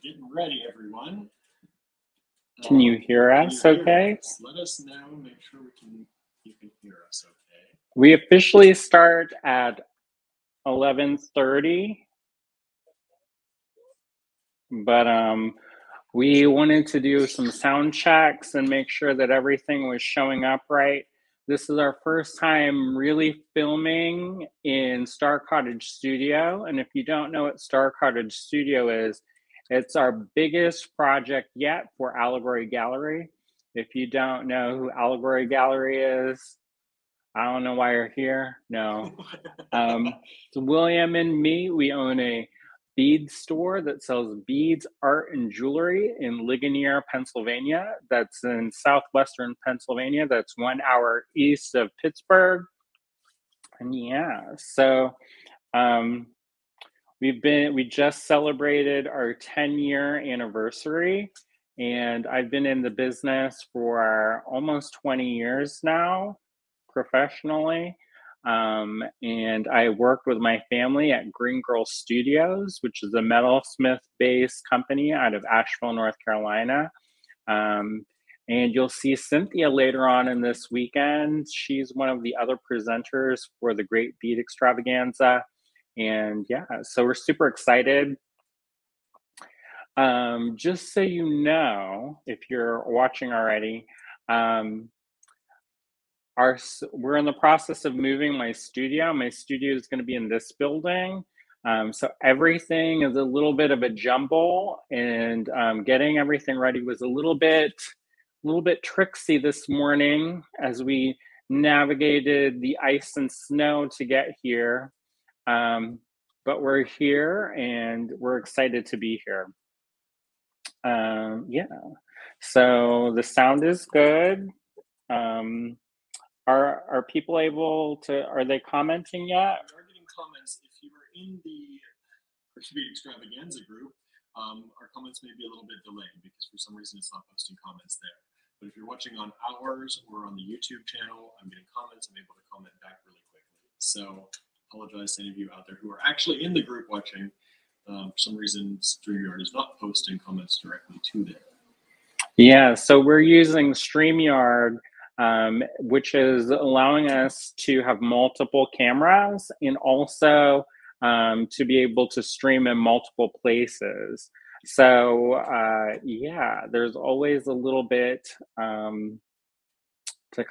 getting ready, everyone. Can you hear us okay? Let us know. Make sure you can hear us okay. We officially start at 11:30, but we wanted to do some sound checks and make sure that everything was showing up right. This is our first time really filming in Star Cottage Studio, and if you don't know what Star Cottage Studio is, it's our biggest project yet for Allegory Gallery. If you don't know who Allegory Gallery is, I don't know why you're here. No. It's William and me. We own a bead store that sells beads, art, and jewelry in Ligonier, Pennsylvania. That's in southwestern Pennsylvania. That's 1 hour east of Pittsburgh. And yeah, so we just celebrated our 10-year anniversary, and I've been in the business for almost 20 years now professionally. And I worked with my family at Green Girl Studios, which is a metalsmith-based company out of Asheville, North Carolina. And you'll see Cynthia later on in this weekend. She's one of the other presenters for the Great Bead Extravaganza. And yeah, so we're super excited. Just so you know, if you're watching already, we're in the process of moving my studio. My studio is going to be in this building. So everything is a little bit of a jumble, and getting everything ready was a little bit tricksy this morning as we navigated the ice and snow to get here. But we're here and we're excited to be here. Yeah, so the sound is good. Are people able to, are they commenting yet? We are getting comments. If you are in the Bead Extravaganza group, our comments may be a little bit delayed because for some reason it's not posting comments there. But if you're watching on ours or on the YouTube channel, I'm getting comments. I'm able to comment back really quickly. So apologize to any of you out there who are actually in the group watching. For some reason, StreamYard is not posting comments directly to them. Yeah, so we're using StreamYard, which is allowing us to have multiple cameras and also to be able to stream in multiple places. So yeah, there's always a little bit to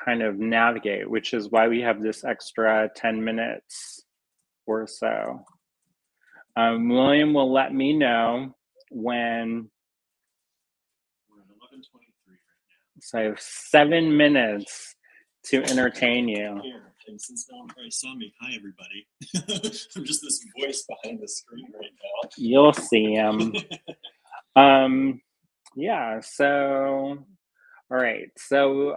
kind of navigate, which is why we have this extra 10 minutes or so. William will let me know when. We're at 11:23 right now. So I have 7 minutes to entertain you. Here, and since no one probably saw me, hi everybody. I'm just this voice behind the screen right now. You'll see him. Yeah, so, all right. So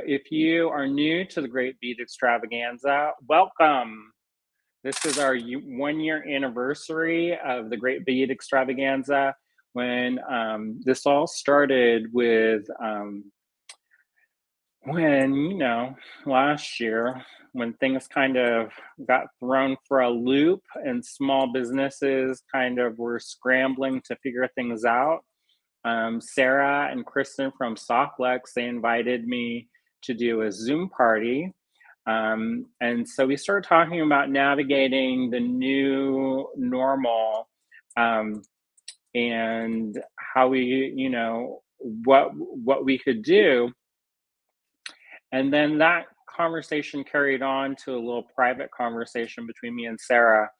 if you are new to the Great Bead Extravaganza, welcome. This is our 1-year anniversary of the Great Bead Extravaganza, when this all started with when, you know, last year, when things kind of got thrown for a loop and small businesses kind of were scrambling to figure things out. Sarah and Kristen from Softlex, they invited me to do a Zoom party. And so we started talking about navigating the new normal, and how we, you know, what we could do. And then that conversation carried on to a little private conversation between me and Sarah.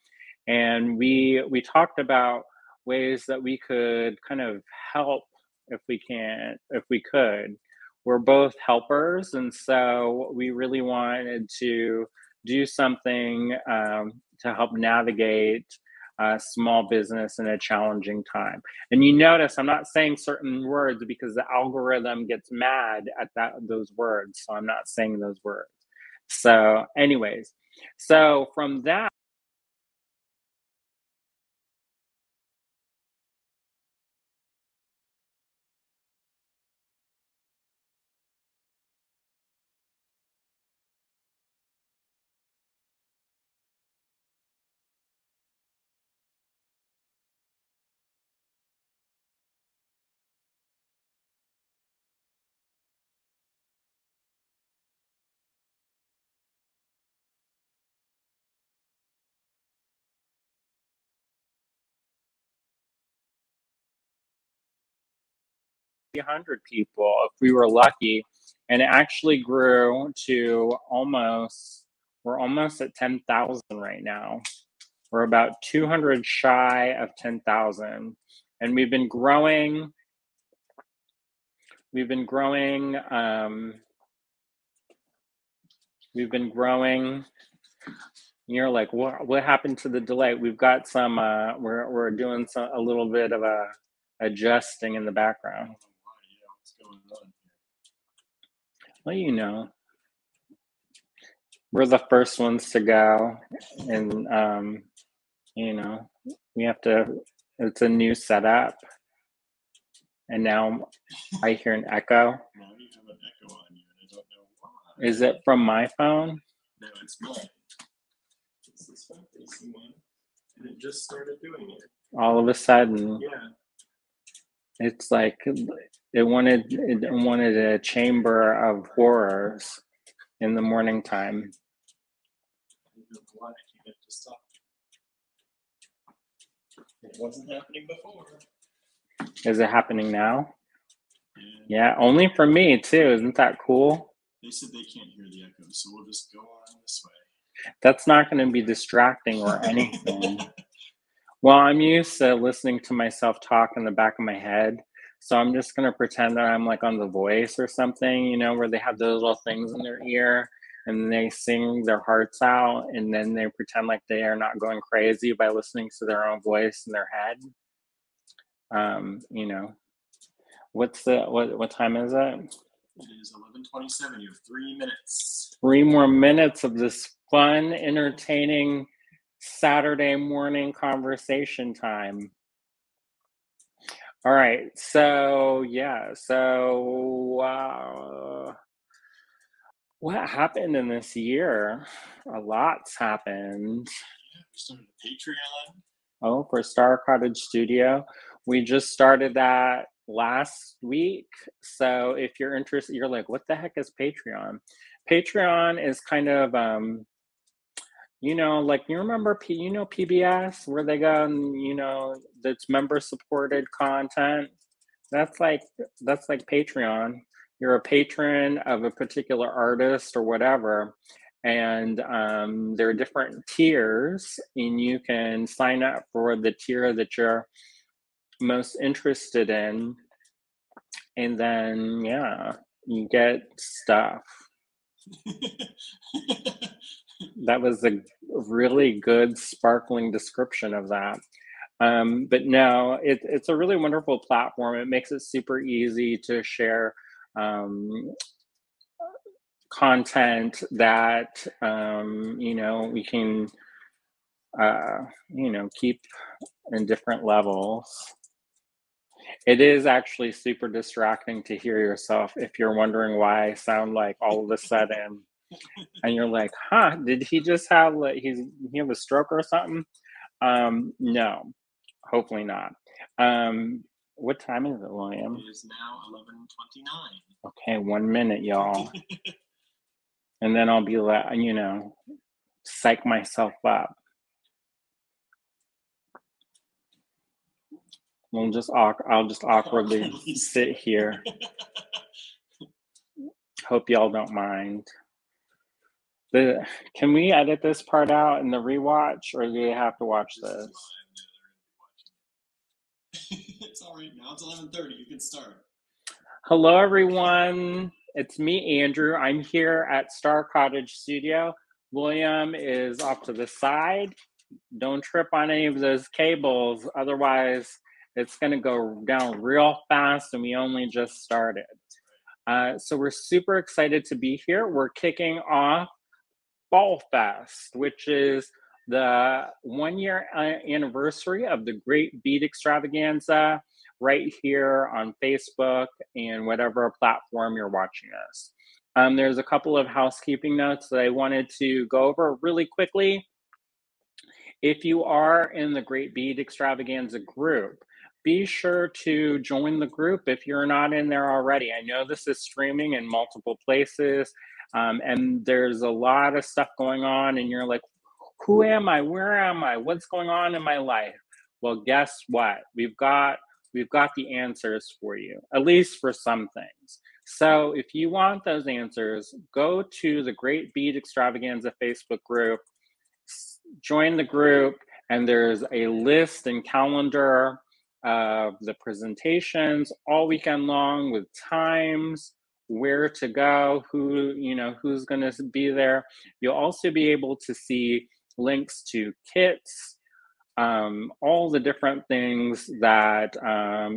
And we talked about ways that we could kind of help if we could. We're both helpers, and so we really wanted to do something to help navigate small business in a challenging time. And you notice I'm not saying certain words because the algorithm gets mad at those words, so I'm not saying those words. So anyways, so from that, 100 people if we were lucky. And it actually grew to we're almost at 10,000 right now. We're about 200 shy of 10,000. And we've been growing. You're like, what happened to the delay? We've got some, we're doing a little bit of a adjusting in the background. What's going on here? Well, you know, we're the first ones to go, and you know, we have to. It's a new setup, and now I hear an echo. Now you have an echo on you, and I don't know why. Is it from my phone? No, it's mine. It's this front-facing one, and it just started doing it. All of a sudden, Yeah. it's like it wanted a chamber of horrors in the morning time. I don't know why I can't just stop. It wasn't happening before. Is it happening now? Yeah, only for me too. Isn't that cool? They said they can't hear the echo, so we'll just go on this way. That's not going to be distracting or anything. Well, I'm used to listening to myself talk in the back of my head. So I'm just going to pretend that I'm like on The Voice or something, you know, where they have those little things in their ear and they sing their hearts out and then they pretend like they are not going crazy by listening to their own voice in their head. You know, what time is it? It is 11:27. You have 3 minutes. 3 more minutes of this fun, entertaining Saturday morning conversation time. All right, so yeah, what happened in this year? A lot's happened. Yeah, we started a Patreon. Oh, for Star Cottage Studio. We just started that last week. So if you're interested, you're like, what the heck is Patreon? Patreon is kind of, you know, like you remember, PBS where they go and, you know, that's member supported content. That's like Patreon. You're a patron of a particular artist or whatever. And there are different tiers, and you can sign up for the tier that you're most interested in. And then, yeah, you get stuff. That was a really good, sparkling description of that. But no, it's a really wonderful platform. It makes it super easy to share content that, you know, we can, you know, keep in different levels. It is actually super distracting to hear yourself if you're wondering why I sound like all of a sudden. And you're like, huh, did he just have he have a stroke or something? No, hopefully not. What time is it, William? It is now 11:29. Okay, 1 minute, y'all. And then I'll be you know, psych myself up. I'll just awkwardly sit here. Hope y'all don't mind. Can we edit this part out in the rewatch, or do they have to watch this? It's all right. Now it's 11:30. You can start. Hello, everyone. It's me, Andrew. I'm here at Star Cottage Studio. William is off to the side. Don't trip on any of those cables. Otherwise, it's going to go down real fast, and we only just started. So we're super excited to be here. We're kicking off Fall Fest, which is the 1-year anniversary of the Great Bead Extravaganza, right here on Facebook and whatever platform you're watching us. There's a couple of housekeeping notes that I wanted to go over really quickly. If you are in the Great Bead Extravaganza group, be sure to join the group if you're not in there already. I know this is streaming in multiple places, and there's a lot of stuff going on, and you're like, who am I? Where am I? What's going on in my life? Well, guess what? We've got we've got the answers for you, at least for some things. So if you want those answers, go to the Great Bead Extravaganza Facebook group, join the group, and there's a list and calendar of the presentations all weekend long with times, where to go, who's going to be there. You'll also be able to see links to kits, all the different things that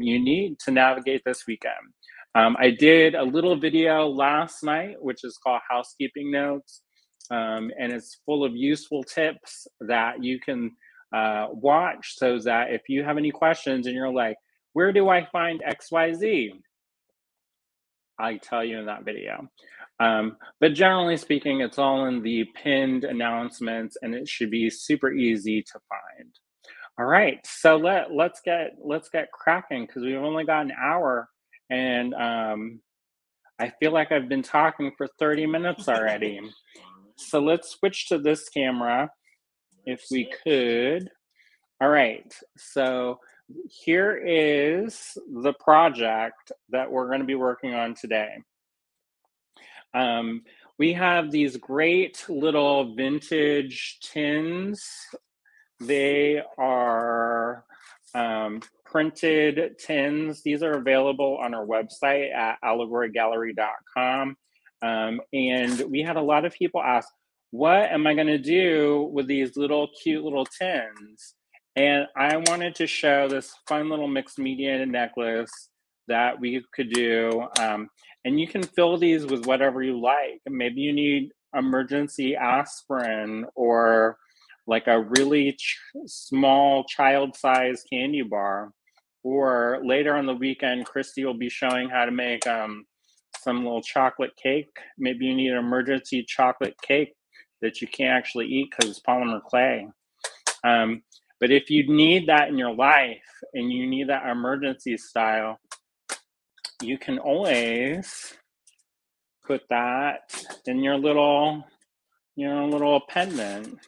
you need to navigate this weekend. I did a little video last night, which is called Housekeeping Notes, and it's full of useful tips that you can watch, so that if you have any questions and you're like, where do I find XYZ? I tell you in that video. But generally speaking, it's all in the pinned announcements, and it should be super easy to find. All right, so let's get cracking, because we've only got an hour, and I feel like I've been talking for 30 minutes already. So let's switch to this camera, if we could. All right, so here is the project that we're going to be working on today. We have these great little vintage tins. They are printed tins. These are available on our website at allegorygallery.com. And we had a lot of people ask, what am I going to do with these cute little tins? And I wanted to show this fun little mixed media necklace that we could do. And you can fill these with whatever you like. Maybe you need emergency aspirin, or like a really small child-sized candy bar. Or later on the weekend, Christy will be showing how to make some little chocolate cake. Maybe you need an emergency chocolate cake that you can't actually eat because it's polymer clay. But if you need that in your life and you need that emergency style, you can always put that in your little pendant.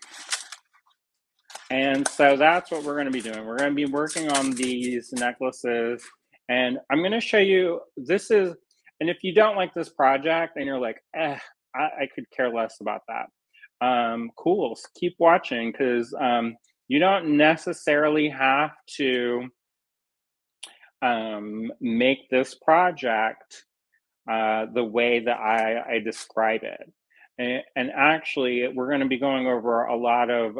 And so that's what we're going to be doing. We're going to be working on these necklaces, and I'm going to show you, and if you don't like this project and you're like, I could care less about that. Cool, keep watching, because you don't necessarily have to make this project the way that I describe it. And actually, we're going to be going over a lot of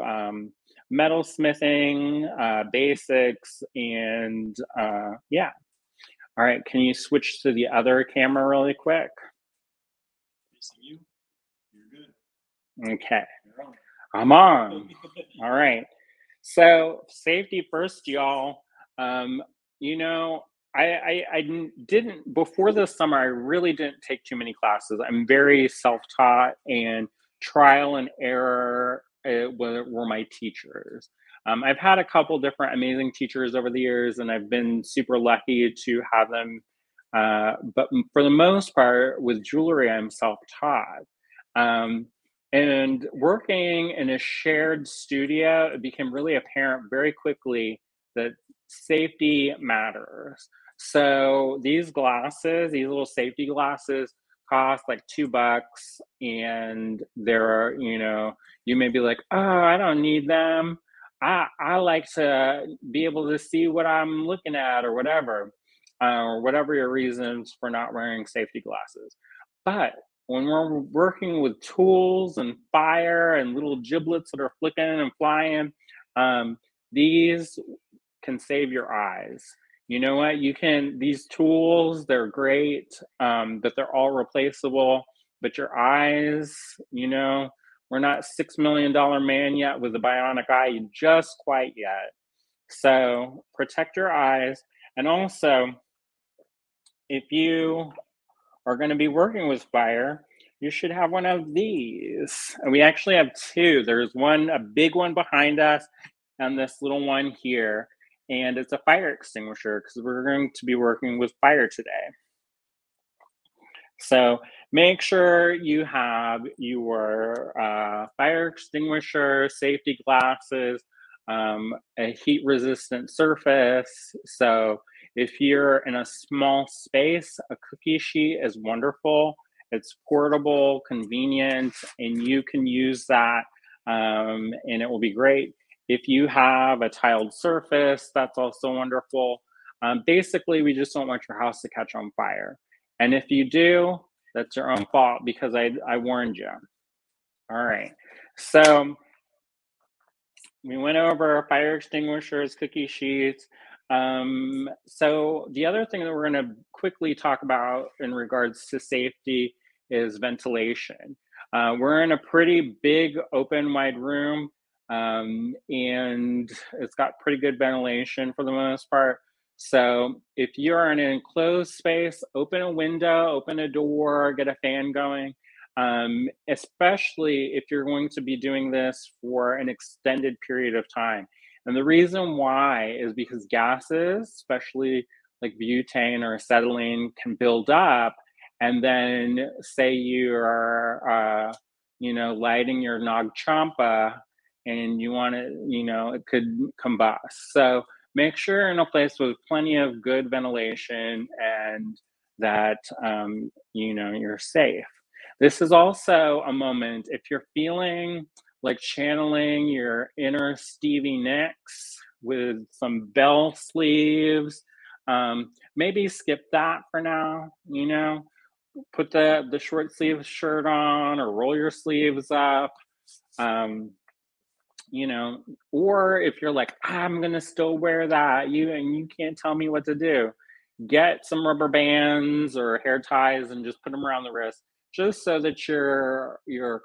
metal smithing basics, and yeah. All right, can you switch to the other camera really quick? Facing you. You're good. Okay. You're on. I'm on. All right. So safety first, y'all. I didn't, before this summer, I really didn't take too many classes. I'm very self-taught, and trial and error were my teachers. I've had a couple different amazing teachers over the years, and I've been super lucky to have them. But for the most part, with jewelry, I'm self-taught. And working in a shared studio, it became really apparent very quickly that safety matters. So these glasses, these little safety glasses, cost like $2, and they're, you may be like, oh, I don't need them. I like to be able to see what I'm looking at, or whatever your reasons for not wearing safety glasses. But when we're working with tools and fire and little giblets that are flicking and flying, these can save your eyes. You know what? These tools, they're great, but they're all replaceable. But your eyes, we're not $6 million man yet with a bionic eye, just quite yet. So protect your eyes. And also, if you are going to be working with fire, you should have one of these. And we actually have two. There's one, a big one behind us, and this little one here. And it's a fire extinguisher, because we're going to be working with fire today. So make sure you have your fire extinguisher, safety glasses, a heat resistant surface. So If you're in a small space, a cookie sheet is wonderful. It's portable, convenient, and you can use that, and it will be great. If you have a tiled surface, that's also wonderful. Basically, we just don't want your house to catch on fire. And if you do, that's your own fault because I warned you. All right. So we went over fire extinguishers, cookie sheets. So the other thing that we're going to quickly talk about in regards to safety is ventilation. We're in a pretty big open wide room, and it's got pretty good ventilation for the most part. So if you're in an enclosed space, open a window, open a door, get a fan going. Especially if you're going to be doing this for an extended period of time. And the reason why is because gases, especially like butane or acetylene, can build up. And then say you're, lighting your Nag Champa and you want to, it could combust. So make sure you're in a place with plenty of good ventilation and that, you're safe. This is also a moment, if you're feeling like channeling your inner Stevie Nicks with some bell sleeves, maybe skip that for now, put the short sleeve shirt on or roll your sleeves up, or if you're like, I'm gonna still wear that, you can't tell me what to do, get some rubber bands or hair ties and just put them around the wrist, just so that your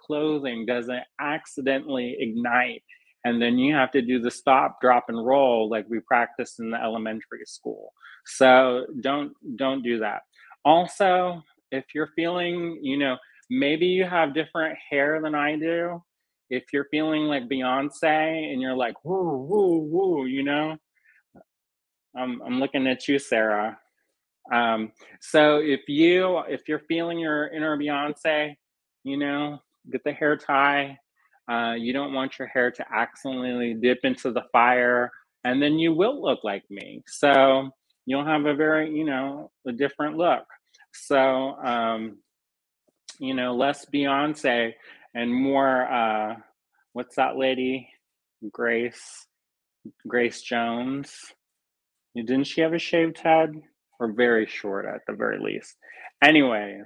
clothing doesn't accidentally ignite, and then you have to do the stop, drop, and roll like we practiced in the elementary school. So don't do that. Also, if you're feeling, maybe you have different hair than I do. If you're feeling like Beyonce and you're like, woo, woo, woo, I'm looking at you, Sarah. So if you're feeling your inner Beyonce, get the hair tie. You don't want your hair to accidentally dip into the fire, and then you will look like me. So you'll have a very, a different look. So, less Beyonce and more, what's that lady? Grace Jones. Didn't she have a shaved head? Or very short at the very least. Anyways,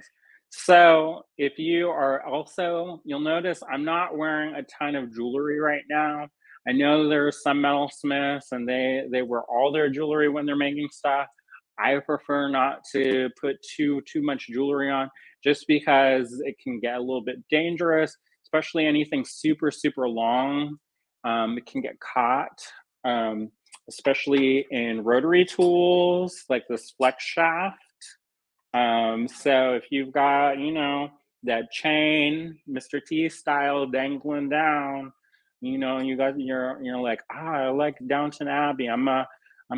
so if you are also, you'll notice I'm not wearing a ton of jewelry right now. I know there are some metalsmiths and they wear all their jewelry when they're making stuff. I prefer not to put too much jewelry on just because it can get a little bit dangerous, especially anything super, super long. It can get caught. Especially in rotary tools like this flex shaft. So if you've got, that chain, Mr. T style dangling down, you got you're like, I like Downton Abbey. I'm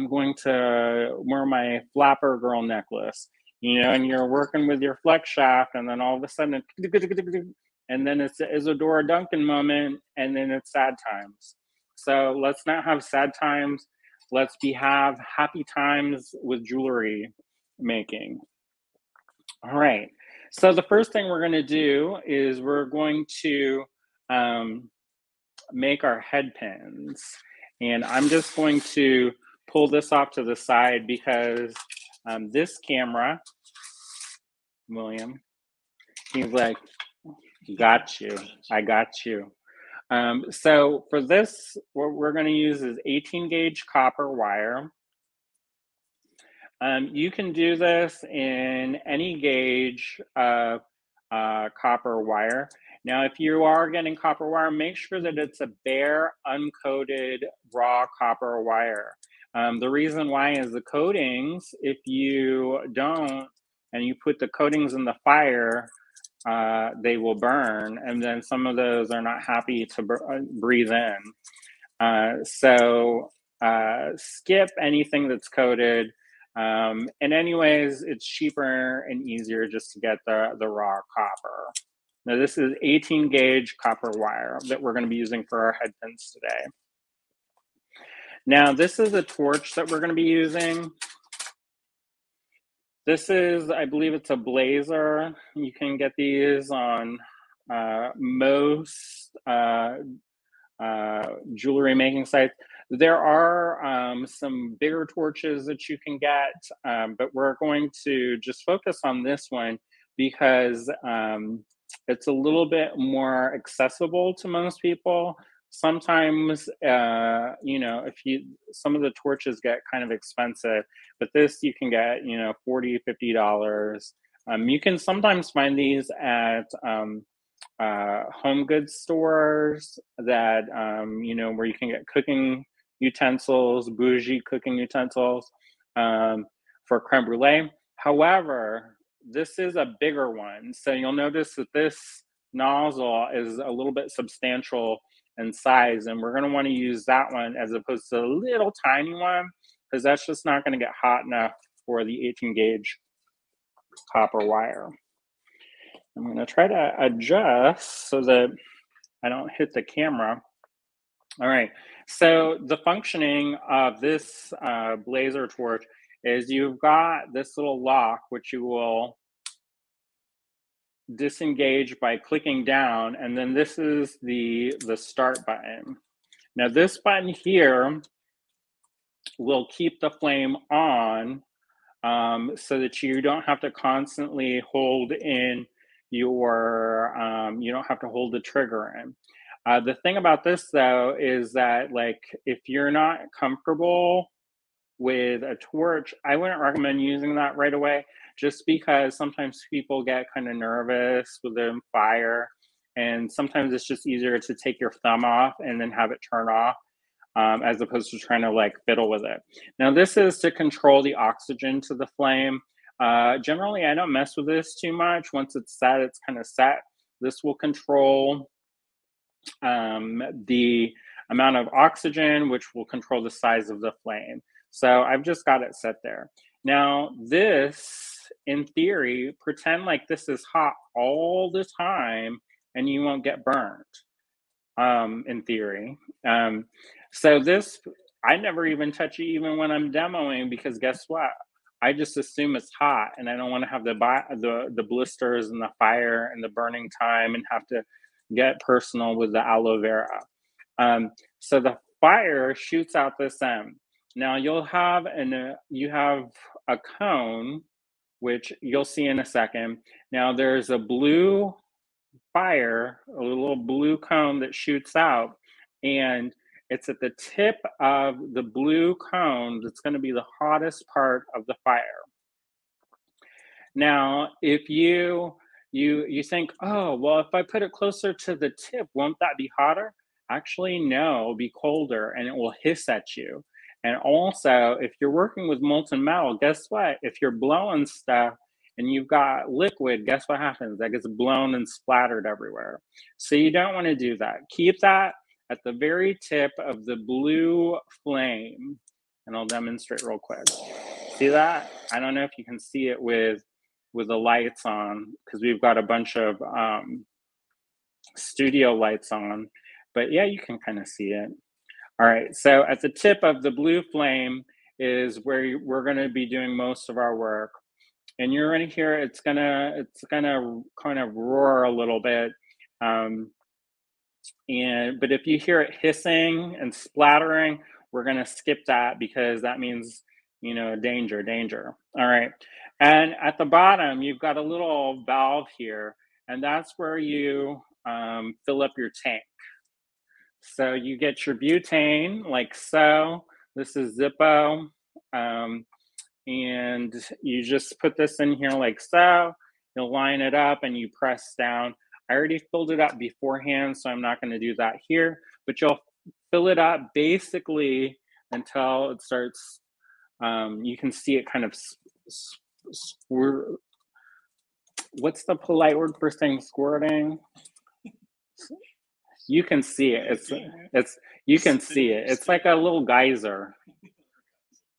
going to wear my flapper girl necklace, and you're working with your flex shaft, and then all of a sudden, and then it's the Isadora Duncan moment, and then it's sad times. So let's not have sad times. Let's have happy times with jewelry making. All right. So the first thing we're going to do is we're going to make our head pins. And I'm just going to pull this off to the side because this camera, William, he's like, got you. I got you. So for this, what we're going to use is 18 gauge copper wire. You can do this in any gauge of copper wire. Now, if you are getting copper wire, make sure that it's a bare, uncoated, raw copper wire. The reason why is the coatings, if you don't, and you put the coatings in the fire, they will burn, and then some of those are not happy to breathe in. So skip anything that's coated. And anyways, it's cheaper and easier just to get the raw copper. Now this is 18 gauge copper wire that we're going to be using for our head pins today. Now this is a torch that we're going to be using. This is, I believe it's a blazer. You can get these on most jewelry making sites. There are some bigger torches that you can get, but we're going to just focus on this one because it's a little bit more accessible to most people. Sometimes, you know, some of the torches get kind of expensive, but this you can get, you know, $40, $50. You can sometimes find these at home goods stores that, you know, where you can get cooking utensils, bougie cooking utensils for creme brulee. However, this is a bigger one. So you'll notice that this nozzle is a little bit substantial in size, and we're going to want to use that one as opposed to the little tiny one, because that's just not going to get hot enough for the 18 gauge copper wire. I'm going to try to adjust so that I don't hit the camera. All right, so the functioning of this blazer torch is you've got this little lock, which you will disengage by clicking down, and then this is the start button. Now this button here will keep the flame on so that you don't have to constantly hold in your, you don't have to hold the trigger in. The thing about this though is that, like, if you're not comfortable with a torch, I wouldn't recommend using that right away, just because sometimes people get kind of nervous with the fire, and sometimes it's just easier to take your thumb off and then have it turn off, as opposed to trying to like fiddle with it. Now this is to control the oxygen to the flame. Generally, I don't mess with this too much. Once it's set, it's kind of set. This will control the amount of oxygen, which will control the size of the flame. So I've just got it set there. Now this, in theory, pretend like this is hot all the time and you won't get burnt, in theory. So this, I never even touch it even when I'm demoing, because guess what? I just assume it's hot and I don't want to have the blisters and the fire and the burning time and have to get personal with the aloe vera. So the fire shoots out this end. Now you'll have you have a cone, which you'll see in a second. Now there's a blue fire, a little blue cone that shoots out, and it's at the tip of the blue cone that's going to be the hottest part of the fire. Now, if you think, oh, well, if I put it closer to the tip, won't that be hotter? Actually, no, it'll be colder and it will hiss at you. And also, if you're working with molten metal, guess what? If you're blowing stuff and you've got liquid, guess what happens? That gets blown and splattered everywhere. So you don't want to do that. Keep that at the very tip of the blue flame. And I'll demonstrate real quick. See that? I don't know if you can see it with the lights on, because we've got a bunch of studio lights on. But yeah, you can kind of see it. All right, so at the tip of the blue flame is where we're going to be doing most of our work. And you're going to hear it's gonna kind of roar a little bit. But if you hear it hissing and splattering, we're going to skip that, because that means, you know, danger, danger. All right. And at the bottom, you've got a little valve here, and that's where you fill up your tank. So you get your butane like so. This is Zippo. And you just put this in here like so. You'll line it up and you press down. I already filled it up beforehand, so I'm not going to do that here. But you'll fill it up basically until it starts, you can see it kind of squirt. What's the polite word for saying squirting? You can see it. You can see it. It's like a little geyser.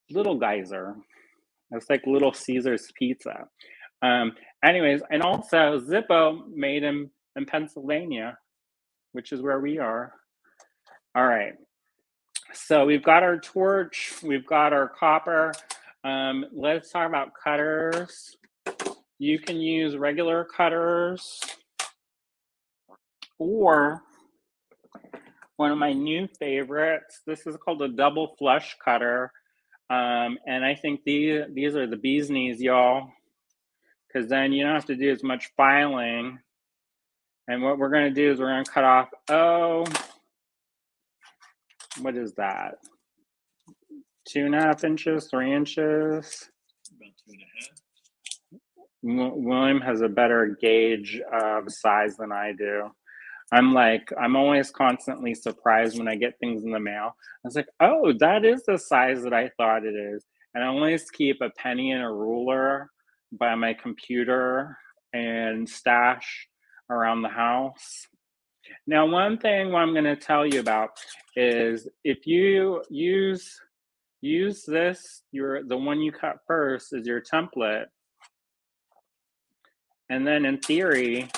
Little geyser. It's like Little Caesar's pizza. Anyways, and also Zippo made in Pennsylvania, which is where we are. All right. So we've got our torch. We've got our copper. Let's talk about cutters. You can use regular cutters or one of my new favorites. This is called a double flush cutter. And I think these are the bee's knees, y'all, because then you don't have to do as much filing. And what we're going to do is we're going to cut off, what is that? 2.5 inches, 3 inches? About 2.5. William has a better gauge of size than I do. I'm always constantly surprised when I get things in the mail. I was like, oh, that is the size that I thought it is. And I always keep a penny and a ruler by my computer and stash around the house. Now, one thing what I'm going to tell you about is if you use this, the one you cut first is your template. And then in theory,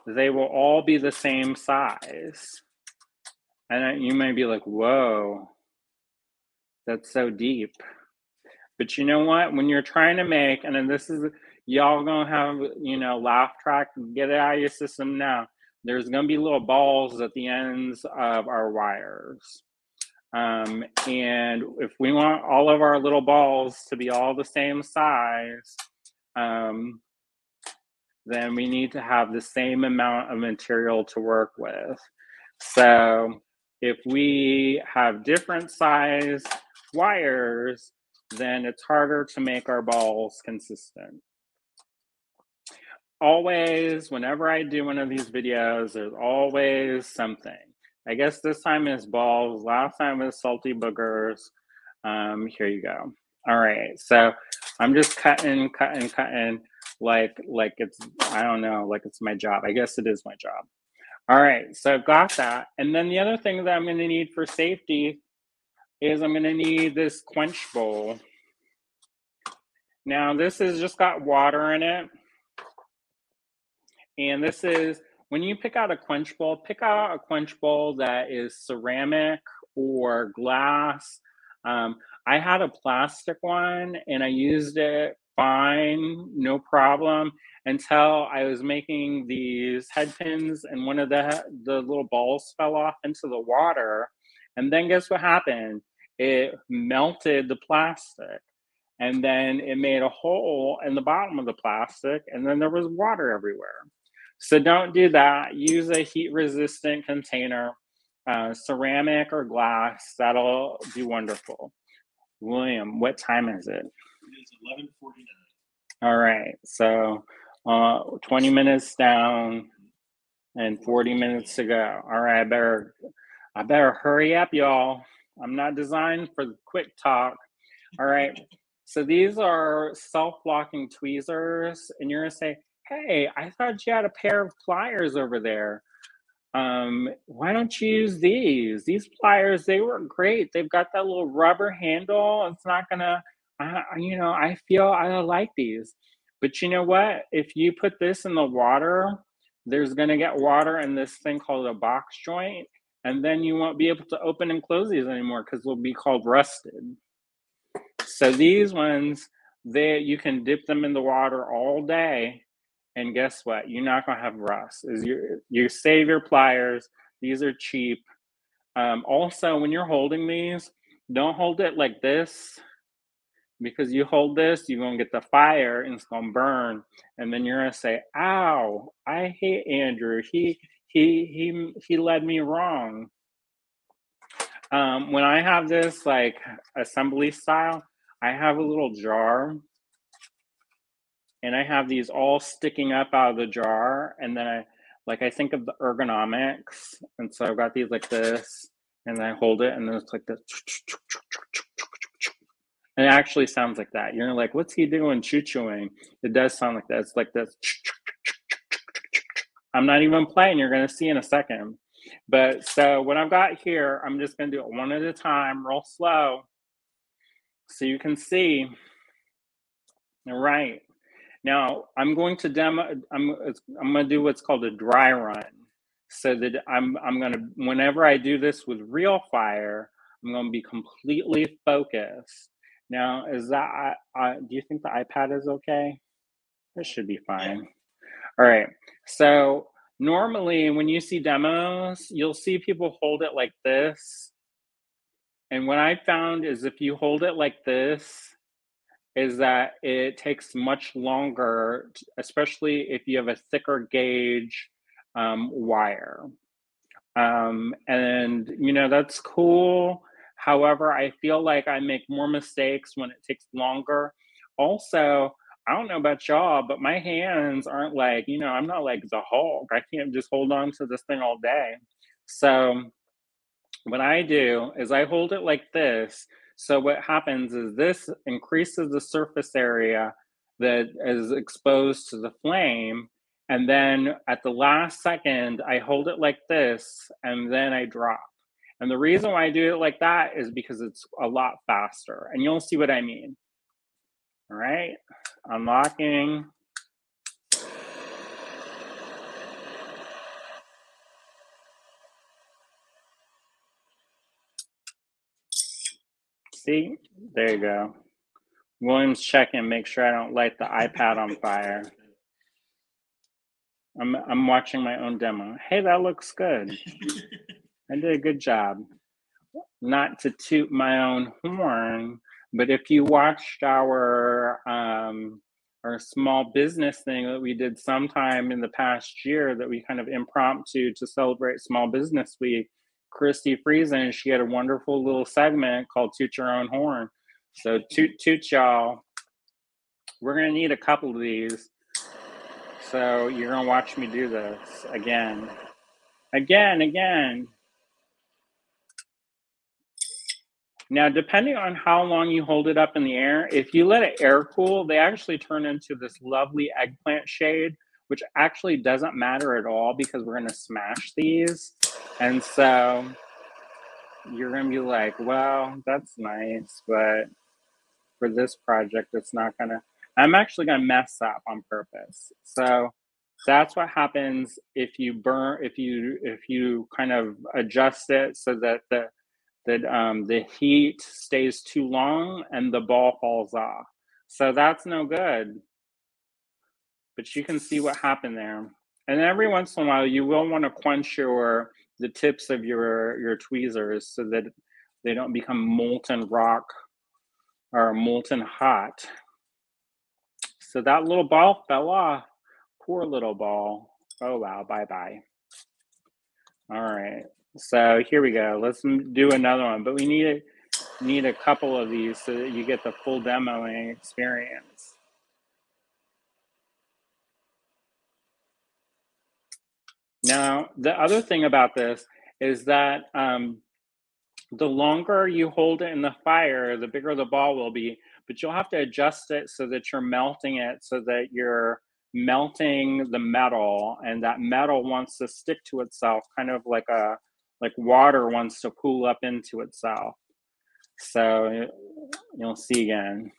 they will all be the same size. And you may be like, whoa, that's so deep. But you know what? When you're trying to make, and then this is, y'all gonna have, laugh track, get it out of your system now. There's gonna be little balls at the ends of our wires. And if we want all of our little balls to be all the same size, then we need to have the same amount of material to work with. So if we have different size wires, then it's harder to make our balls consistent. Always, whenever I do one of these videos, there's always something. I guess this time is balls, last time was salty boogers. Here you go. All right, so I'm just cutting, like it's, I don't know, like it's my job. I guess it is my job. All right, so I've got that. And then the other thing that I'm gonna need for safety is I'm gonna need this Quench Bowl. Now this has just got water in it. And this is, when you pick out a Quench Bowl, pick out a Quench Bowl that is ceramic or glass. I had a plastic one and I used it fine, no problem, until I was making these head pins and one of the little balls fell off into the water. And then guess what happened? It melted the plastic. And then it made a hole in the bottom of the plastic, and then there was water everywhere. So don't do that. Use a heat-resistant container, ceramic or glass. That'll be wonderful. William, what time is it? It is 11:49. All right, so 20 minutes down and 40 minutes to go. All right, I better hurry up, y'all. I'm not designed for quick talk. All right, so these are self-locking tweezers, and you're gonna say, hey, I thought you had a pair of pliers over there. Why don't you use these? These pliers, they work great. They've got that little rubber handle. It's not gonna, I feel I like these. But you know what? If you put this in the water, there's gonna get water in this thing called a box joint, and then you won't be able to open and close these anymore because they'll be called rusted. So these ones, you can dip them in the water all day. And guess what? You're not gonna have rust. You save your pliers. These are cheap. Also, when you're holding these, don't hold it like this, because you hold this, you're gonna get the fire and it's gonna burn. And then you're gonna say, ow, I hate Andrew. He led me wrong. When I have this like assembly style, I have a little jar. And I have these all sticking up out of the jar. And then I think of the ergonomics. And so I've got these like this, and then I hold it, and then it's like this. And it actually sounds like that. You're like, what's he doing choo-chooing? It does sound like that. It's like this. I'm not even playing. You're going to see in a second. But so what I've got here, I'm just going to do it one at a time, real slow, so you can see. All right. Now I'm going to demo. I'm going to do what's called a dry run, so that I'm going to, whenever I do this with real fire, I'm going to be completely focused. Now, is that, do you think the iPad is okay? It should be fine. All right. So normally when you see demos, you'll see people hold it like this. And what I found is if you hold it like this, is that it takes much longer, especially if you have a thicker gauge wire. And, you know, that's cool. However, I feel like I make more mistakes when it takes longer. Also, I don't know about y'all, but my hands aren't like, you know, I'm not like the Hulk. I can't just hold on to this thing all day. So, what I do is I hold it like this. So what happens is this increases the surface area that is exposed to the flame. And then at the last second, I hold it like this and then I drop. And the reason why I do it like that is because it's a lot faster. And you'll see what I mean. All right, unlocking. See, there you go. William's checking, make sure I don't light the iPad on fire. I'm watching my own demo. Hey, that looks good. I did a good job. Not to toot my own horn, but if you watched our small business thing that we did sometime in the past year that we kind of impromptu to celebrate Small Business Week, Christy Friesen, she had a wonderful little segment called Toot Your Own Horn. So toot y'all. We're gonna need a couple of these. So you're gonna watch me do this again. Now, depending on how long you hold it up in the air, if you let it air cool, they actually turn into this lovely eggplant shade, which actually doesn't matter at all because we're gonna smash these. And so you're gonna be like, well, that's nice, but for this project, it's not gonna, I'm actually gonna mess up on purpose. So that's what happens if you burn, if you kind of adjust it so that the heat stays too long and the ball falls off. So that's no good. But you can see what happened there. And every once in a while, you will want to quench the tips of your tweezers so that they don't become molten rock or molten hot. So that little ball fell off. Poor little ball. Oh wow, bye-bye. All right, so here we go. Let's do another one, but we need a couple of these so that you get the full demoing experience. Now, the other thing about this is that the longer you hold it in the fire, the bigger the ball will be, but you'll have to adjust it so that you're melting it so that you're melting the metal, and that metal wants to stick to itself, kind of like water wants to pool up into itself. So you'll see again.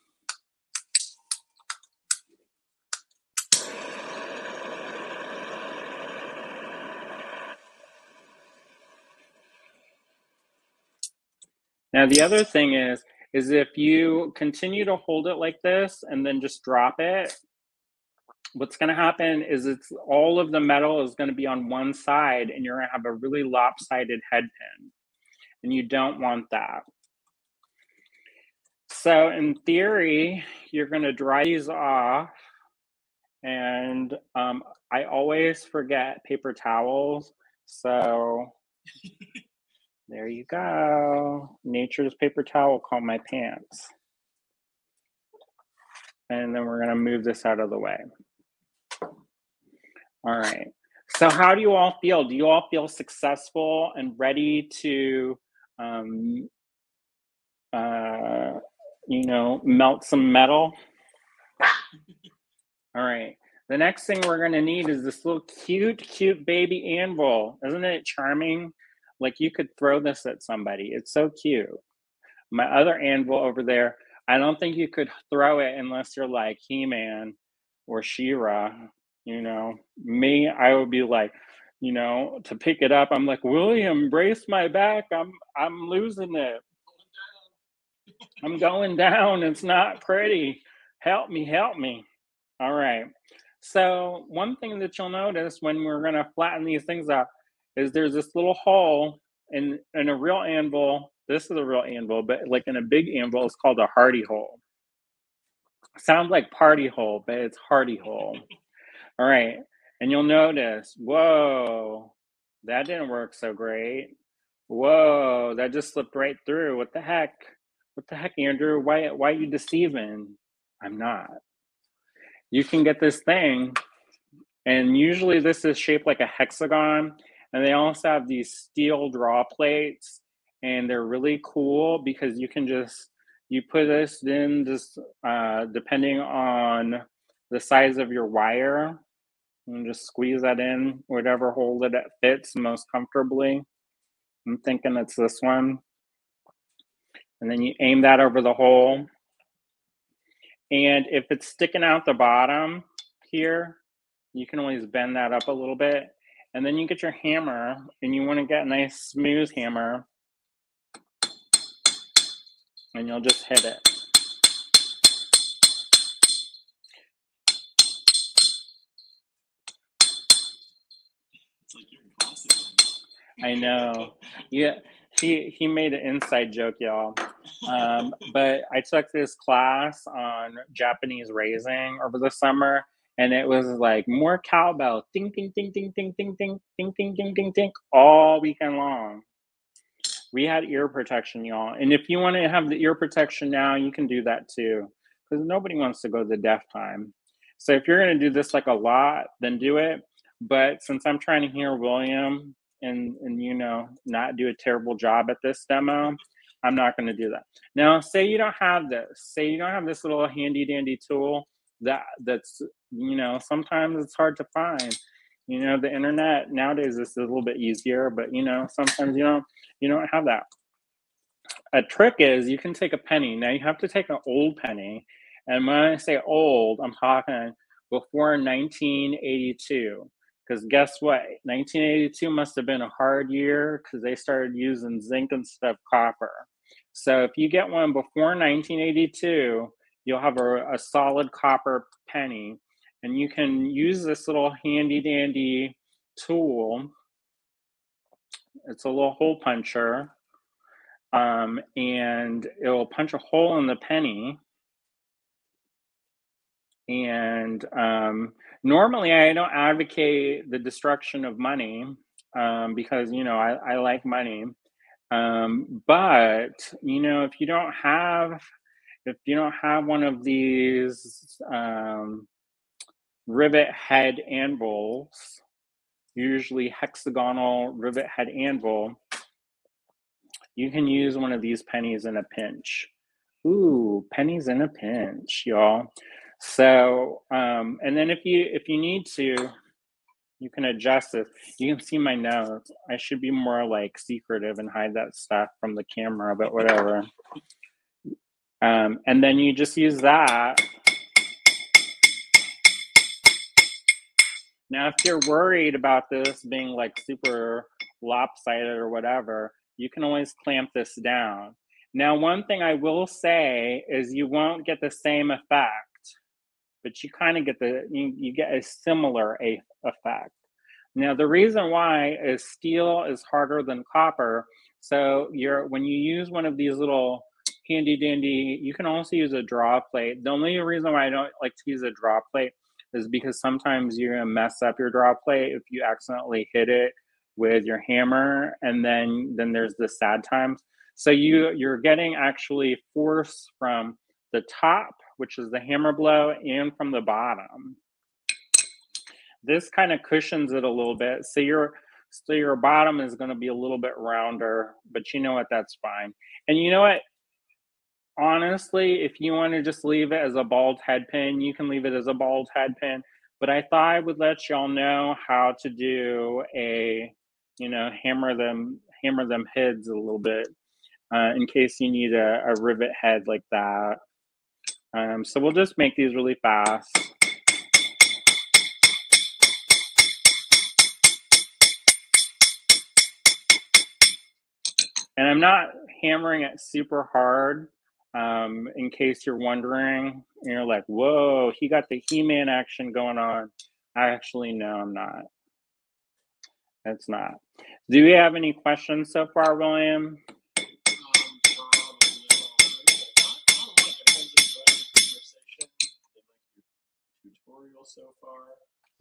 Now, the other thing is if you continue to hold it like this and then just drop it, what's going to happen is all of the metal is going to be on one side and you're going to have a really lopsided head pin, and you don't want that. So in theory, you're going to dry these off, and I always forget paper towels. So there you go. Nature's paper towel called my pants. And then we're going to move this out of the way. All right. So how do you all feel? Do you all feel successful and ready to, melt some metal? All right. The next thing we're going to need is this little cute baby anvil. Isn't it charming? Like you could throw this at somebody. It's so cute. My other anvil over there, I don't think you could throw it unless you're like He-Man or She-Ra. You know, me, I would be like, to pick it up, I'm like, William, brace my back. I'm losing it. I'm going down. It's not pretty. Help me, help me. All right. So one thing that you'll notice when we're going to flatten these things up is there's this little hole in a real anvil. This is a real anvil, but like in a big anvil, it's called a hardy hole. Sounds like party hole, but it's hardy hole. All right. And you'll notice, whoa, that didn't work so great. Whoa, that just slipped right through. What the heck? What the heck, Andrew? Why are you deceiving? I'm not. You can get this thing, and usually this is shaped like a hexagon, and they also have these steel draw plates, and they're really cool because you can just, you put this in just depending on the size of your wire, and just squeeze that in, whatever hole that it fits most comfortably. I'm thinking it's this one. And then you aim that over the hole. And if it's sticking out the bottom here, you can always bend that up a little bit. And then you get your hammer, and you want to get a nice smooth hammer, and you'll just hit it. It's like you're in classes. I know. Yeah, he made an inside joke, y'all. But I took this class on Japanese raising over the summer, and it was like more cowbell, ding, ding, ding, ding, ding, ding, ding, ding, ding, ding, ding, ding, all weekend long. We had ear protection, y'all. And if you want to have the ear protection now, you can do that too, because nobody wants to go to the deaf time. So if you're going to do this like a lot, then do it. But since I'm trying to hear William and you know, not do a terrible job at this demo, I'm not going to do that. Now, say you don't have this. Say you don't have this little handy dandy tool that's, you know, sometimes it's hard to find. You know, the internet nowadays is a little bit easier, but you know, sometimes you don't have that. A trick is you can take a penny. Now you have to take an old penny. And when I say old, I'm talking before 1982. Because guess what? 1982 must have been a hard year because they started using zinc instead of copper. So if you get one before 1982, you'll have a solid copper penny. And you can use this little handy dandy tool. It's a little hole puncher. And it will punch a hole in the penny. And normally I don't advocate the destruction of money because, you know, I like money. But, you know, if you don't have one of these rivet head anvils, usually hexagonal rivet head anvil, you can use one of these pennies in a pinch. Ooh, pennies in a pinch, y'all. So, and then if you need to, you can adjust it. You can see my nose. I should be more like secretive and hide that stuff from the camera, but whatever. And then you just use that. Now, if you're worried about this being like super lopsided or whatever, you can always clamp this down. Now, one thing I will say is you won't get the same effect, but you kind of get you get a similar effect. Now, the reason why is steel is harder than copper. So when you use one of these little handy dandy, you can also use a draw plate. The only reason why I don't like to use a draw plate is because sometimes you're gonna mess up your draw plate if you accidentally hit it with your hammer, and then there's the sad times. So you're getting actually force from the top, which is the hammer blow, and from the bottom. This kind of cushions it a little bit. So your bottom is going to be a little bit rounder, but you know what? That's fine. And you know what? Honestly, if you want to just leave it as a bald head pin, you can leave it as a bald head pin. But I thought I would let y'all know how to do hammer them heads a little bit in case you need a rivet head like that. So we'll just make these really fast. And I'm not hammering it super hard in case you're wondering, and you're like, whoa, he got the He-Man action going on. Actually, no, I'm not. It's not. Do we have any questions so far, William? Tutorial so far.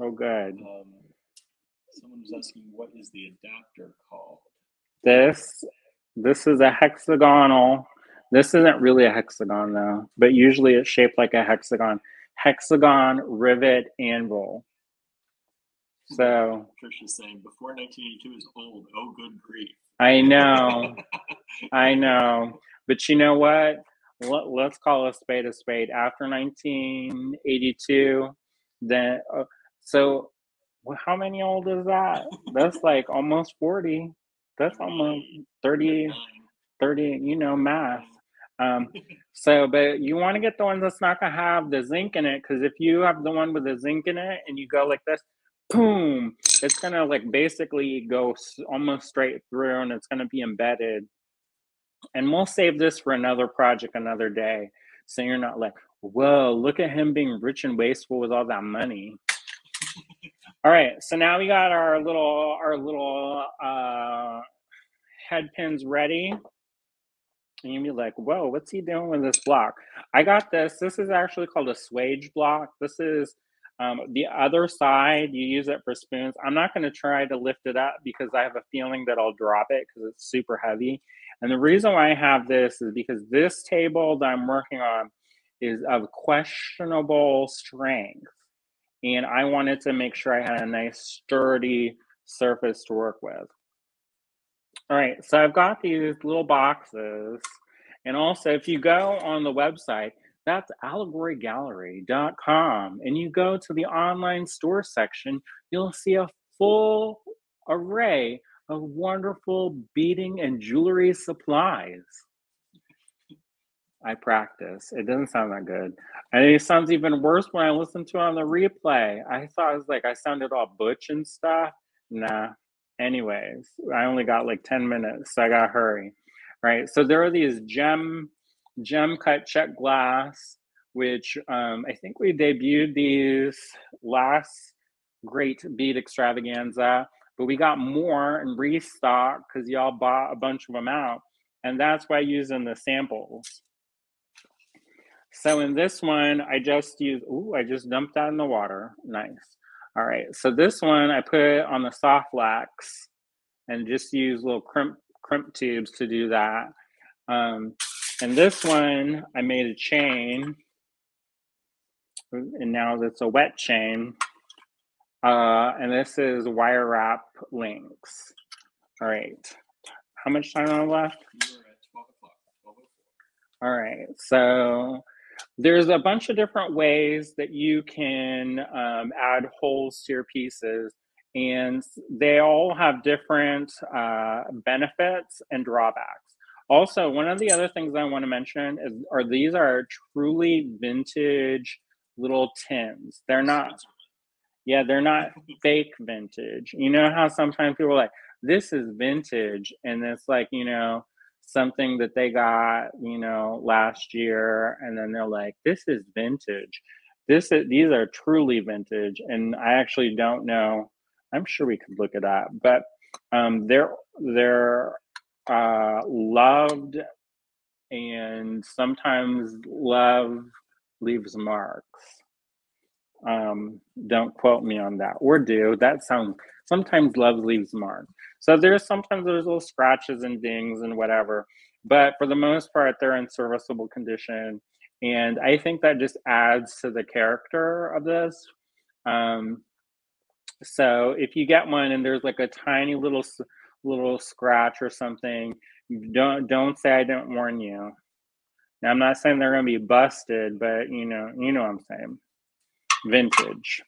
Oh, good. Someone was asking, what is the adapter called? This is a hexagonal. This isn't really a hexagon though, but usually it's shaped like a hexagon. Hexagon rivet anvil. So Trisha's saying before 1982 is old. Oh, good grief. I know, I know. But you know what? Let's call a spade a spade. After 1982, then so how many old is that? That's like almost 40. That's almost 30, you know, math. So, but you want to get the one that's not going to have the zinc in it, because if you have the one with the zinc in it and you go like this, boom, it's going to like basically go almost straight through and it's going to be embedded. And we'll save this for another project another day. So you're not like, whoa, look at him being rich and wasteful with all that money. All right, so now we got our little head pins ready. And you'll be like, whoa, what's he doing with this block? I got this. This is actually called a swage block. This is the other side. You use it for spoons. I'm not going to try to lift it up because I have a feeling that I'll drop it because it's super heavy. And the reason why I have this is because this table that I'm working on is of questionable strength. And I wanted to make sure I had a nice sturdy surface to work with. All right, so I've got these little boxes. And also, if you go on the website, that's allegorygallery.com, and you go to the online store section, you'll see a full array of wonderful beading and jewelry supplies. I practice. It doesn't sound that good. And it sounds even worse when I listen to it on the replay. I thought it was like I sounded all butch and stuff. Nah. Anyways, I only got like 10 minutes, so I gotta hurry. Right. So there are these gem cut Czech glass, which I think we debuted these last great bead extravaganza, but we got more in restock because y'all bought a bunch of them out. And that's why I use in the samples. So in this one, I just dumped that in the water. Nice. All right, so this one I put it on the soft wax and just use little crimp tubes to do that. And this one, I made a chain, and now that's a wet chain. And this is wire wrap links. All right, how much time do I have left? We're at 12 o'clock, 12:04. All right, so there's a bunch of different ways that you can add holes to your pieces, and they all have different benefits and drawbacks. Also, one of the other things I want to mention is these are truly vintage little tins. They're not, they're not fake vintage. You know how sometimes people are like, this is vintage, and it's like, you know, something that they got, you know, last year, and then they're like, this is vintage. These are truly vintage, and I actually don't know. I'm sure we could look it up, but they're loved, and sometimes love leaves marks. Don't quote me on that, or do. That sounds, sometimes love leaves marks. So sometimes there's little scratches and dings and whatever, but for the most part, they're in serviceable condition. And I think that just adds to the character of this. So if you get one and there's like a tiny little scratch or something, don't say I didn't warn you. Now, I'm not saying they're going to be busted, but you know what I'm saying. Vintage.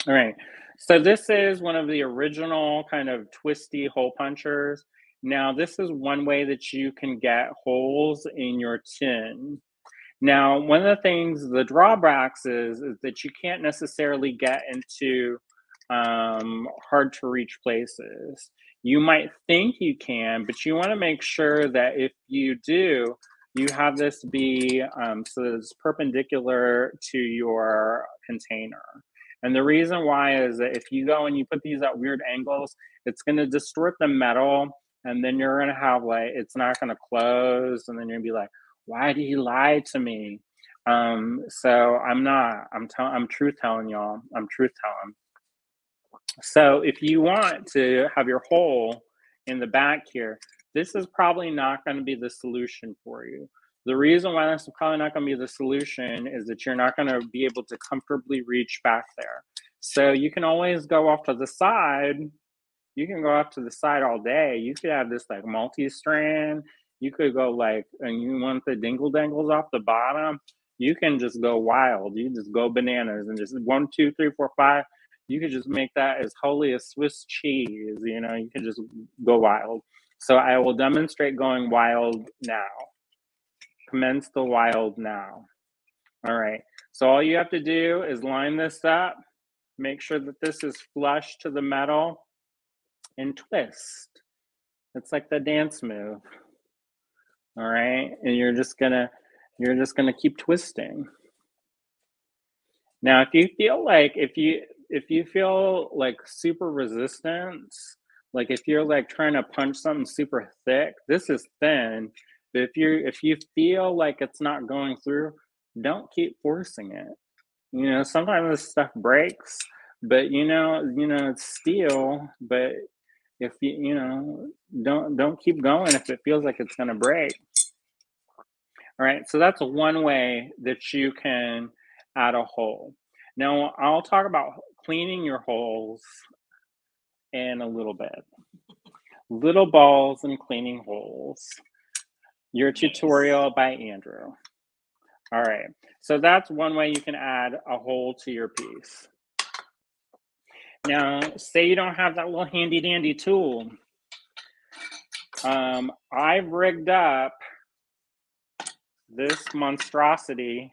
All right, so this is one of the original kind of twisty hole punchers. Now, this is one way that you can get holes in your tin. Now, one of the things, the drawbacks is that you can't necessarily get into hard to reach places. You might think you can, but you want to make sure that if you do, you have this be so that it's perpendicular to your container. And the reason why is that if you go and you put these at weird angles, it's going to distort the metal, and then you're going to have like, it's not going to close, and then you're going to be like, why did he lie to me? So I'm truth telling y'all. I'm truth telling. So if you want to have your hole in the back here, this is probably not going to be the solution for you. The reason why this is probably not going to be the solution is that you're not going to be able to comfortably reach back there. So you can always go off to the side. You can go off to the side all day. You could have this like multi-strand. You could go like, and you want the dingle dangles off the bottom. You can just go wild. You just go bananas and just 1, 2, 3, 4, 5. You could just make that as holy as Swiss cheese. You know, you can just go wild. So I will demonstrate going wild now. Commence the wild now. All right. So all you have to do is line this up. Make sure that this is flush to the metal and twist. It's like the dance move. All right. And you're just gonna keep twisting. Now, if you feel like, if you feel like super resistance, like if you're like trying to punch something super thick, this is thin. But if you feel like it's not going through, don't keep forcing it. You know, sometimes this stuff breaks, but you know, it's steel. But if you know, don't keep going if it feels like it's gonna break. All right, so that's one way that you can add a hole. Now, I'll talk about cleaning your holes in a little bit. Little balls and cleaning holes. Your tutorial by Andrew. All right, so that's one way you can add a hole to your piece. Now, say you don't have that little handy dandy tool. I've rigged up this monstrosity,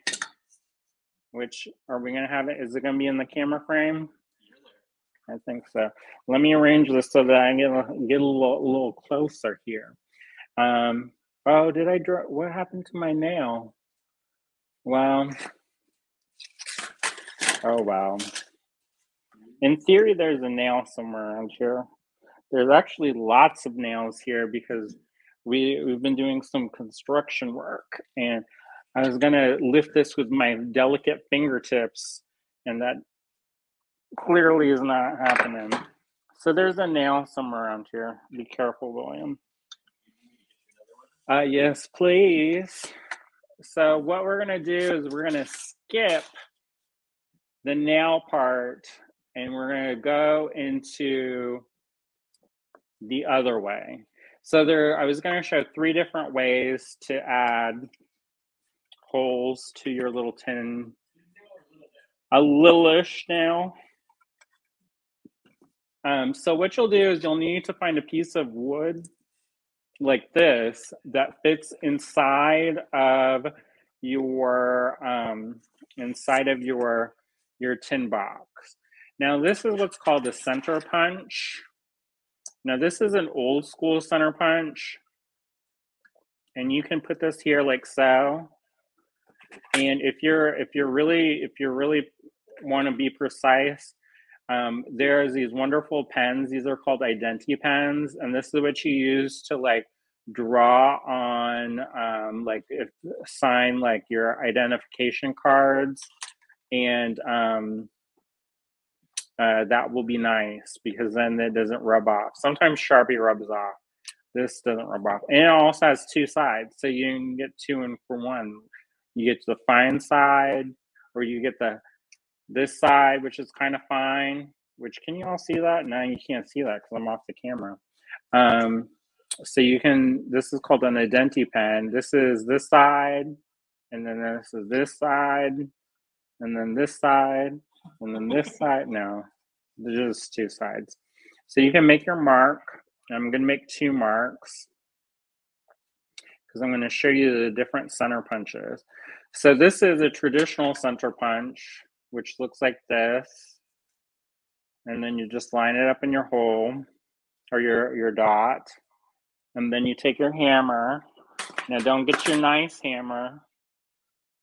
which, are we gonna have it? Is it gonna be in the camera frame? I think so. Let me arrange this so that I get a little closer here. Oh, did I draw? What happened to my nail? Well, oh wow. In theory, there's a nail somewhere around here. There's actually lots of nails here because we've been doing some construction work, and I was gonna lift this with my delicate fingertips, and that clearly is not happening. So there's a nail somewhere around here. Be careful, William. Yes, please. So what we're gonna do is we're gonna skip the nail part, and we're gonna go into the other way. So I was gonna show 3 different ways to add holes to your little tin. A littleish nail. So what you'll do is you'll need to find a piece of wood like this that fits inside of your tin box. Now this is what's called a center punch. Now this is an old school center punch, and you can put this here like so. And if you really want to be precise, there's these wonderful pens. These are called identi pens, and this is what you use to like draw on sign like your identification cards, and that will be nice because then it doesn't rub off. Sometimes Sharpie rubs off. This doesn't rub off, and it also has 2 sides, so you can get 2 in for 1. You get the fine side, or you get this side, which is kind of fine. Which, can you all see that? No, you can't see that because I'm off the camera. So you can. This is called an identi pen. This is this side, and then this is this side, and then this side, and then this side. No, there's just 2 sides. So you can make your mark. I'm going to make 2 marks because I'm going to show you the different center punches. So this is a traditional center punch, which looks like this. And then you just line it up in your hole or your dot. And then you take your hammer Now don't get your nice hammer.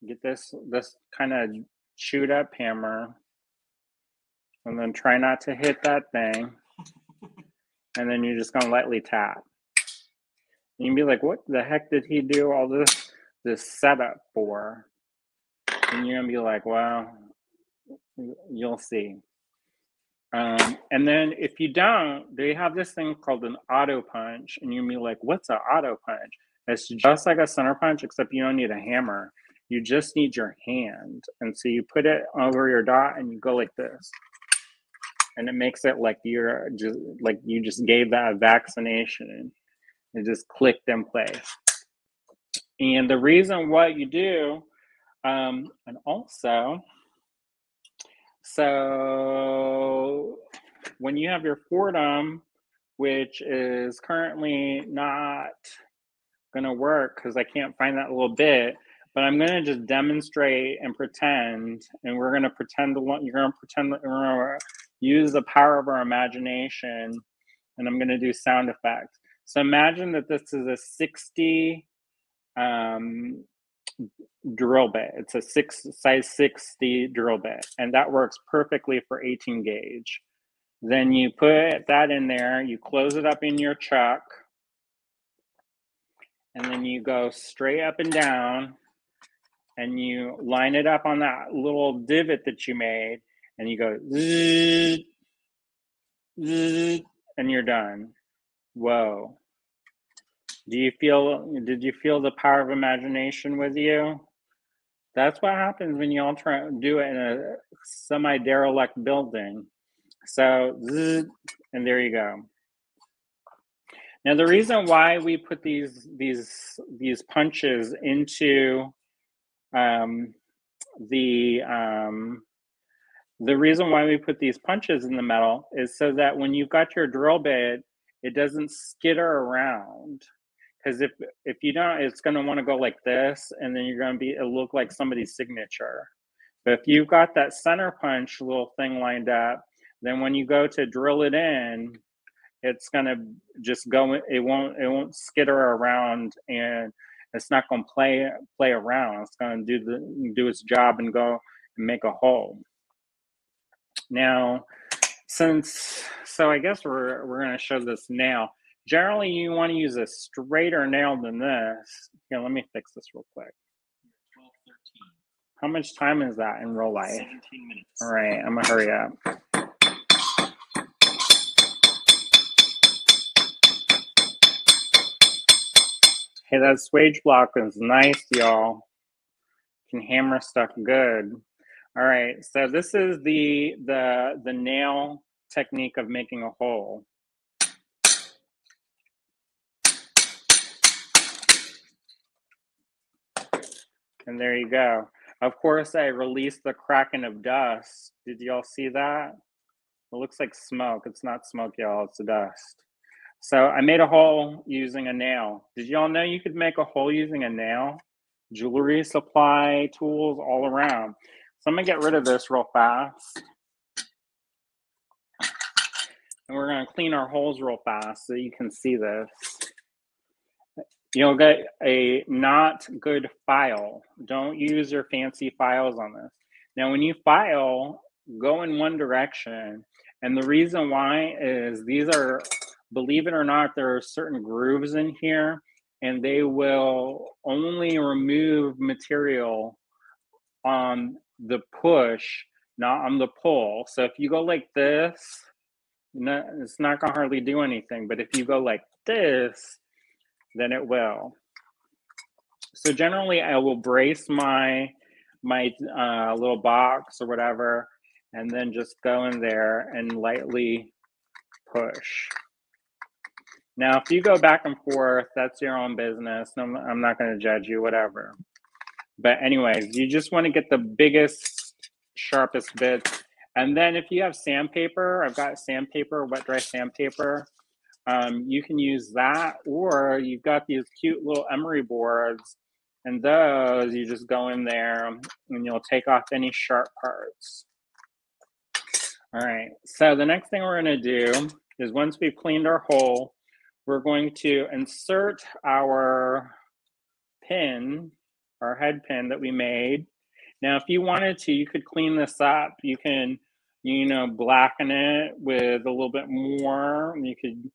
Get this kind of chewed up hammer. And then try not to hit that thing. And then you're just gonna lightly tap. And you'd be like, what the heck did he do all this setup for? And you're gonna be like, well, you'll see. And then if you don't, they have this thing called an auto punch, and you'll be like, what's an auto punch? It's just like a center punch, except you don't need a hammer. You just need your hand. And so you put it over your dot and you go like this. And it makes it like you just gave that a vaccination. It just clicked in place. And the reason what you do, and also, so when you have your Fordham, which is currently not going to work because I can't find that little bit, but I'm going to just demonstrate and pretend, and we're going to pretend, you're going to pretend that we're going to use the power of our imagination, and I'm going to do sound effects. So imagine that this is a 60 drill bit. It's a size 60 drill bit, and that works perfectly for 18 gauge. Then you put that in there, you close it up in your chuck, and then you go straight up and down, and you line it up on that little divot that you made, and you go zzz, zzz, and you're done. Whoa. Did you feel the power of imagination with you? That's what happens when you all try to do it in a semi-derelict building. So, zzz, and there you go. Now, the reason why we put these punches into the reason why we put these punches in the metal is so that when you've got your drill bit, it doesn't skitter around. Because if you don't, it's going to want to go like this, and then you're going to it'll look like somebody's signature. But if you've got that center punch little thing lined up, then when you go to drill it in, it's going to just go. It won't skitter around, and it's not going to play around. It's going to do its job and go and make a hole. Now, so I guess we're going to show this nail. Generally, you want to use a straighter nail than this. Here, let me fix this real quick. 12:13. How much time is that in real life? 17 minutes. All right, I'm going to hurry up. Hey, that swage block is nice, y'all. Can hammer stuff good. All right, so this is the nail technique of making a hole. And there you go. Of course, I released the kraken of dust. Did y'all see that? It looks like smoke. It's not smoke, y'all. It's dust. So I made a hole using a nail. Did y'all know you could make a hole using a nail? Jewelry, supply, tools, all around. So I'm going to get rid of this real fast. And we're going to clean our holes real fast so you can see this. You'll get a not good file. Don't use your fancy files on this. Now, when you file, go in one direction. And the reason why is these are, believe it or not, there are certain grooves in here, and they will only remove material on the push, not on the pull. So if you go like this, it's not going to hardly do anything. But if you go like this, then it will. So generally, I will brace my little box or whatever, and then just go in there and lightly push. Now, if you go back and forth, that's your own business. I'm not going to judge you, whatever. But anyways, you just want to get the biggest, sharpest bits. And then if you have sandpaper, I've got sandpaper, wet dry sandpaper. You can use that, or you've got these cute little emery boards, and those you just go in there and you'll take off any sharp parts. All right, so the next thing we're going to do is once we've cleaned our hole, we're going to insert our pin, our head pin that we made. Now, if you wanted to, you could clean this up. You can, blacken it with a little bit more. You could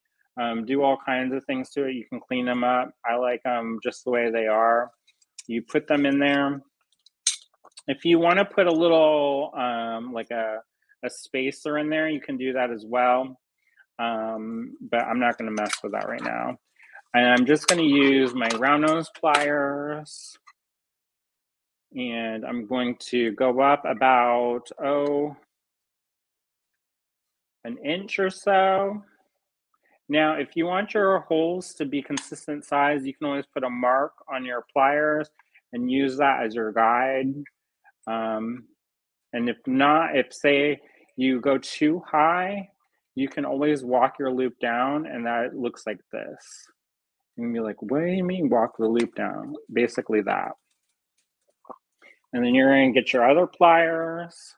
do all kinds of things to it. You can clean them up. I like them just the way they are. You put them in there. If you want to put a little, like a spacer in there, you can do that as well. But I'm not going to mess with that right now. And I'm just going to use my round nose pliers. And I'm going to go up about, an inch or so. Now, if you want your holes to be consistent size, you can always put a mark on your pliers and use that as your guide. And if not, if say you go too high, you can always walk your loop down and that looks like this. You're gonna be like, what do you mean walk the loop down? Basically that. And then you're gonna get your other pliers.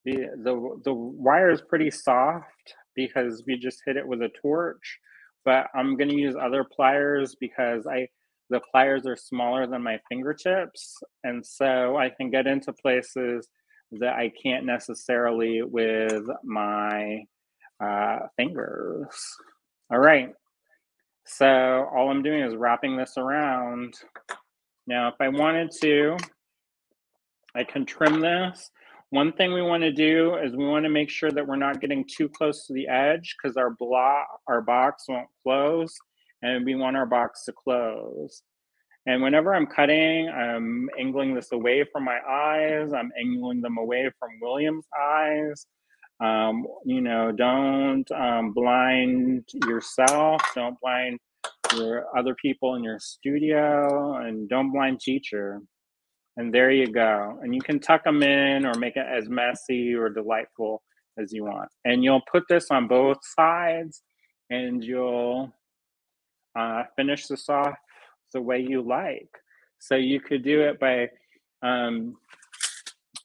The wire is pretty soft because we just hit it with a torch, but I'm gonna use other pliers because the pliers are smaller than my fingertips, and so I can get into places that I can't necessarily with my fingers. All right, so all I'm doing is wrapping this around. Now, if I wanted to, I can trim this. One thing we want to do is we want to make sure that we're not getting too close to the edge because our box won't close, and we want our box to close. And whenever I'm cutting, I'm angling this away from my eyes. I'm angling them away from William's eyes. Don't blind yourself. Don't blind your other people in your studio, and don't blind teacher. And there you go. And you can tuck them in or make it as messy or delightful as you want. And you'll put this on both sides and you'll finish this off the way you like. So you could do it by,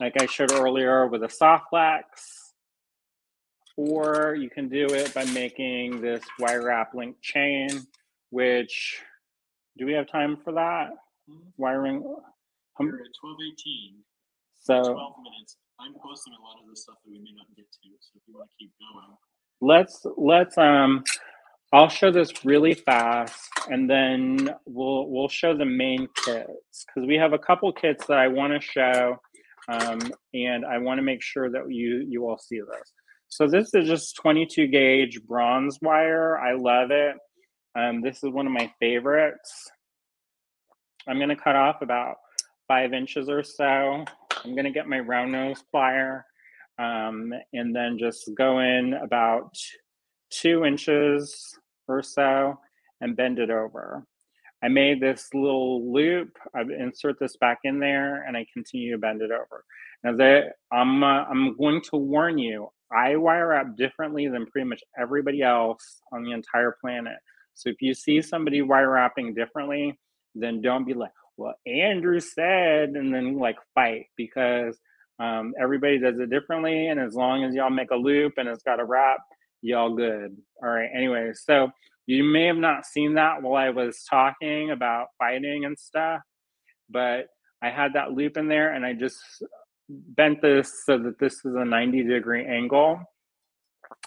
like I showed earlier, with a soft flex, or you can do it by making this wire wrap link chain, which, do we have time for that? Wiring. We're at 12:18. So 12 minutes. I'm posting a lot of the stuff that we may not get to. So if you want to keep going, let's I'll show this really fast, and then we'll show the main kits because we have a couple kits that I want to show, and I want to make sure that you all see this. So this is just 22 gauge bronze wire. I love it. This is one of my favorites. I'm going to cut off about 5 inches or so. I'm going to get my round nose plier and then just go in about 2 inches or so and bend it over. I made this little loop. I insert this back in there and I continue to bend it over. Now I'm going to warn you, I wire up differently than pretty much everybody else on the entire planet. So if you see somebody wire wrapping differently, then don't be like, well, Andrew said, and then like fight, because everybody does it differently. And as long as y'all make a loop and it's got a wrap, y'all good. All right. Anyway, so you may have not seen that while I was talking about fighting and stuff, but I had that loop in there and I just bent this so that this is a 90-degree angle.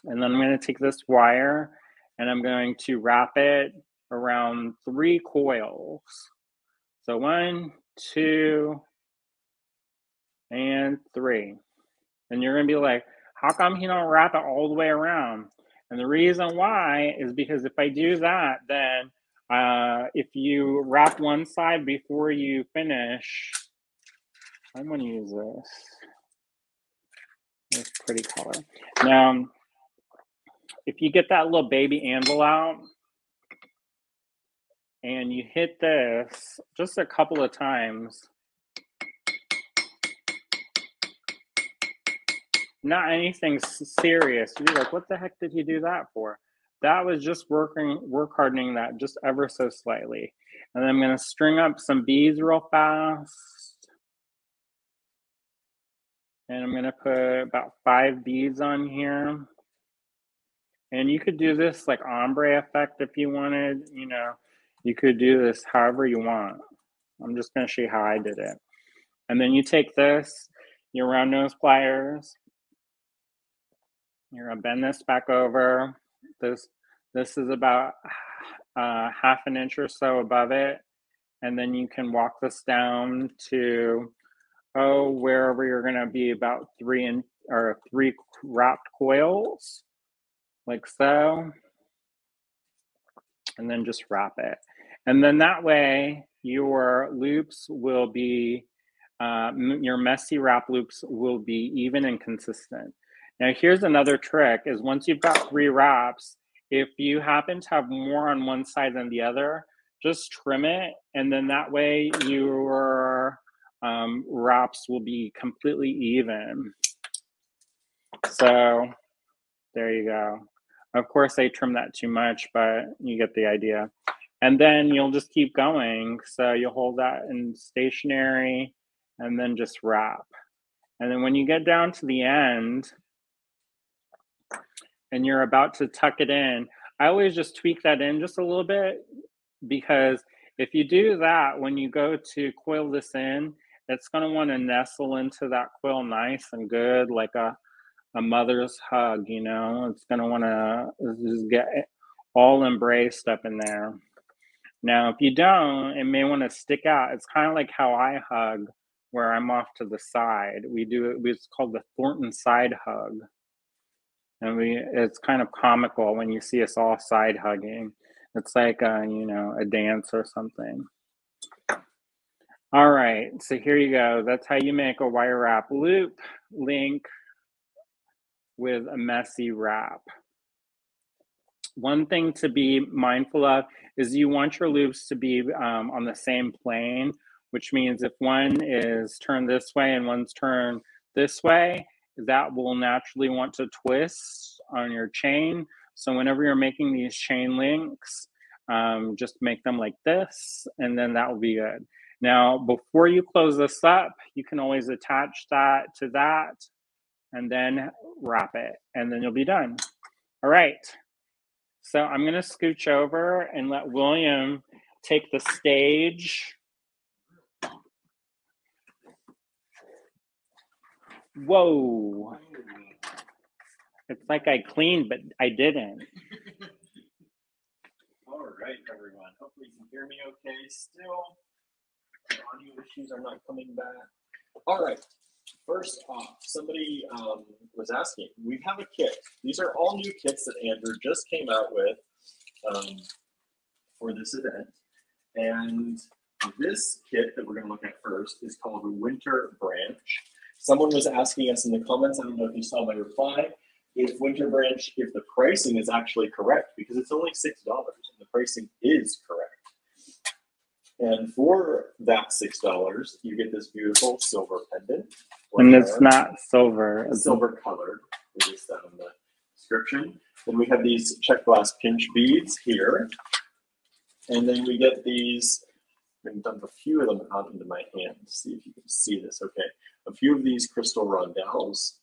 And then I'm going to take this wire and I'm going to wrap it around 3 coils. So 1, 2, and 3. And you're going to be like, how come he don't wrap it all the way around? And the reason why is because if I do that, then if you wrap one side before you finish, I'm going to use this pretty color. Now, if you get that little baby anvil out and you hit this just a couple of times, not anything serious, you'd be like, what the heck did you do that for? That was just work hardening that just ever so slightly. And then I'm going to string up some beads real fast. And I'm going to put about 5 beads on here. And you could do this like ombre effect if you wanted, you could do this however you want. I'm just going to show you how I did it. And then you take this, your round nose pliers, you're going to bend this back over. This is about half an inch or so above it. And then you can walk this down to, wherever you're going to be about 3 wrapped coils, like so. And then just wrap it. And then that way your loops will be, your messy wrap loops will be even and consistent. Now here's another trick is once you've got 3 wraps, if you happen to have more on one side than the other, just trim it. And then that way your wraps will be completely even. So there you go. Of course, I trim that too much, but you get the idea. And then you'll just keep going. So you'll hold that in stationary and then just wrap. And then when you get down to the end and you're about to tuck it in, I always just tweak that in just a little bit, because if you do that, when you go to coil this in, it's going to want to nestle into that quill nice and good, like a mother's hug, you know. It's going to want to just get all embraced up in there. Now, if you don't, it may want to stick out. It's kind of like how I hug, where I'm off to the side. We do it, it's called the Thornton side hug. And it's kind of comical when you see us all side hugging. It's like, you know, a dance or something. All right, so here you go. That's how you make a wire wrap loop link with a messy wrap. One thing to be mindful of is you want your loops to be on the same plane, which means if one is turned this way and one's turned this way, that will naturally want to twist on your chain. So whenever you're making these chain links, just make them like this, and then that will be good. Now, before you close this up, you can always attach that to that and then wrap it, and then you'll be done. All right. So I'm going to scooch over and let William take the stage. Whoa. It's like I cleaned, but I didn't. All right, everyone. Hopefully you can hear me okay still. Audio issues are not coming back. All right. First off, somebody was asking, we have a kit. These are all new kits that Andrew just came out with for this event. And this kit that we're going to look at first is called Winter Branch. Someone was asking us in the comments, I don't know if you saw my reply, if Winter Branch, if the pricing is actually correct, because it's only $6 and the pricing is correct. And for that $6, you get this beautiful silver pendant. And it's not silver. It's silver colored. We list that in the description. Then we have these Czech glass pinch beads here. And then we get these, I'm going to dump a few of them out into my hand to see if you can see this. Okay. A few of these crystal rondelles.